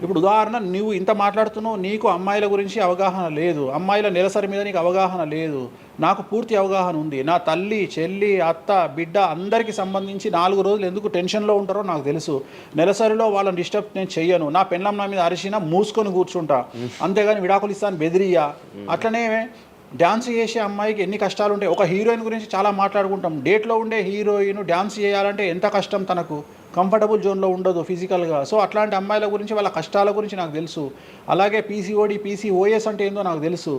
Speaker 3: ఇప్పుడు ఉదాహరణ, నువ్వు ఇంత మాట్లాడుతున్నావు, నీకు అమ్మాయిల గురించి అవగాహన లేదు, అమ్మాయిల నెలసరి మీద నీకు అవగాహన లేదు. నాకు పూర్తి అవగాహన ఉంది. నా తల్లి, చెల్లి, అత్త, బిడ్డ అందరికీ సంబంధించి 4 రోజులు ఎందుకు టెన్షన్లో ఉంటారో నాకు తెలుసు. నెలసరిలో వాళ్ళని డిస్టర్బ్ నేను చెయ్యను. నా పెళ్ళం నా మీద అరిచినా మూసుకొని కూర్చుంటా, అంతేగాని విడాకులు ఇస్తాను బెదిరియా. అట్లనే డ్యాన్స్ చేసే అమ్మాయికి ఎన్ని కష్టాలు ఉంటాయి. ఒక హీరోయిన్ గురించి చాలా మాట్లాడుకుంటాం. డేట్లో ఉండే హీరోయిన్ డ్యాన్స్ చేయాలంటే ఎంత కష్టం, తనకు కంఫర్టబుల్ జోన్లో ఉండదు ఫిజికల్గా. సో అట్లాంటి అమ్మాయిల గురించి, వాళ్ళ కష్టాల గురించి నాకు తెలుసు. అలాగే పీసీఓడి, పీసీఓఎస్ అంటే ఏందో నాకు తెలుసు.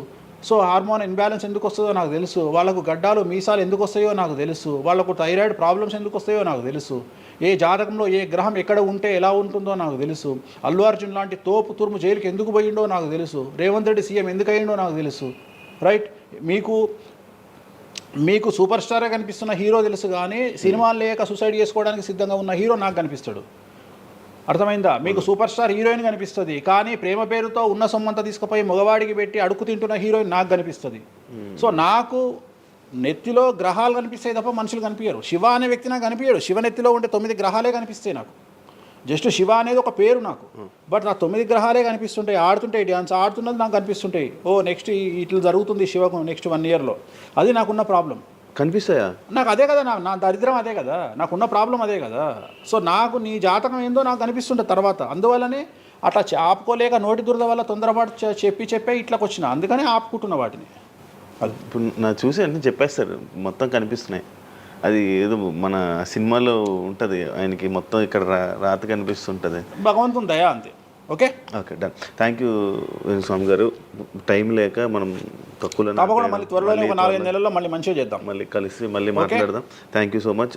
Speaker 3: సో హార్మోన్ ఇన్బ్యాలెన్స్ ఎందుకు వస్తుందో నాకు తెలుసు. వాళ్ళకు గడ్డాలు మీసాలు ఎందుకు వస్తాయో నాకు తెలుసు. వాళ్ళకు థైరాయిడ్ ప్రాబ్లమ్స్ ఎందుకు వస్తాయో నాకు తెలుసు. ఏ జాతకంలో ఏ గ్రహం ఎక్కడ ఉంటే ఎలా ఉంటుందో నాకు తెలుసు. అల్లు అర్జున్ లాంటి తోపు తురుము జైలుకి ఎందుకు పోయిండో నాకు తెలుసు. రేవంత్ రెడ్డి సీఎం ఎందుకు అయ్యిండో నాకు తెలుసు. రైట్, మీకు సూపర్ స్టారే కనిపిస్తున్న హీరో తెలుసు, కానీ సినిమాలు లేక సూసైడ్ చేసుకోవడానికి సిద్ధంగా ఉన్న హీరో నాకు కనిపిస్తాడు. అర్థమైందా? మీకు సూపర్ స్టార్ హీరోయిన్ కనిపిస్తుంది, కానీ ప్రేమ పేరుతో ఉన్న సొమ్మంతా తీసుకుపోయి మగవాడికి పెట్టి అడుగు తింటున్న హీరోయిన్ నాకు కనిపిస్తుంది. సో నాకు నెత్తిలో గ్రహాలు కనిపిస్తాయి తప్ప మనుషులు కనిపించరు. శివ అనే వ్యక్తి నాకు కనిపించడు. శివ నెత్తిలో ఉండే 9 గ్రహాలే కనిపిస్తాయి నాకు. జస్ట్ శివ అనేది ఒక పేరు నాకు, బట్ నా 9 గ్రహాలే కనిపిస్తుంటాయి. ఆడుతుంటాయి, డ్యాన్స్ ఆడుతున్నది నాకు కనిపిస్తుంటాయి. నెక్స్ట్ ఇట్లా జరుగుతుంది శివకు నెక్స్ట్ 1 ఇయర్లో. అది నాకున్న ప్రాబ్లం.
Speaker 2: కనిపిస్తాయా?
Speaker 3: నాకు అదే కదా, నా దరిద్రం అదే కదా, నాకున్న ప్రాబ్లం అదే కదా. సో నాకు నీ జాతకం ఏందో నాకు కనిపిస్తుంటుంది తర్వాత. అందువల్లనే అట్లా ఆపుకోలేక నోటి దురద వల్ల తొందరపాటు చెప్పే ఇట్లాకి వచ్చిన. అందుకనే ఆపుకుంటున్న వాటిని.
Speaker 2: అది ఇప్పుడు నా చూసి అన్నీ చెప్పేస్తారు, మొత్తం కనిపిస్తున్నాయి. అది ఏదో మన సినిమాలో ఉంటుంది, ఆయనకి మొత్తం ఇక్కడ రాత కనిపిస్తుంటుంది.
Speaker 3: భగవంతుని దయ అంతే. Okay
Speaker 2: done. థ్యాంక్ యూ స్వామి గారు. టైం లేక మనం తక్కువ
Speaker 3: తప్పకుండా మళ్ళీ త్వరలో 4-5 నెలల్లో మళ్ళీ మంచిగా చేద్దాం,
Speaker 2: మళ్ళీ కలిసి మళ్ళీ మాట్లాడదాం. Thank you so much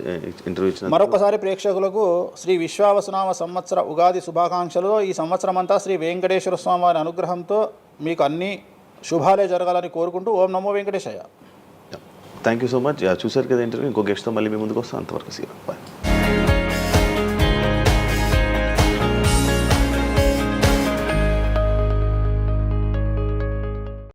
Speaker 2: interview ఇచ్చిన.
Speaker 3: మరొకసారి ప్రేక్షకులకు శ్రీ విశ్వావసునామ సంవత్సర ఉగాది శుభాకాంక్షలు. ఈ సంవత్సరం అంతా శ్రీ వెంకటేశ్వర స్వామి వారి అనుగ్రహంతో మీకు అన్ని శుభాలే జరగాలని కోరుకుంటూ ఓం నమో Venkateshayya.
Speaker 2: Thank you so much. చూసారు కదా ఇంటర్వ్యూ. ఇంకో గెస్ట్తో మళ్ళీ మీ ముందుకు వస్తాం. అంతవరకు సీ. బాయ్.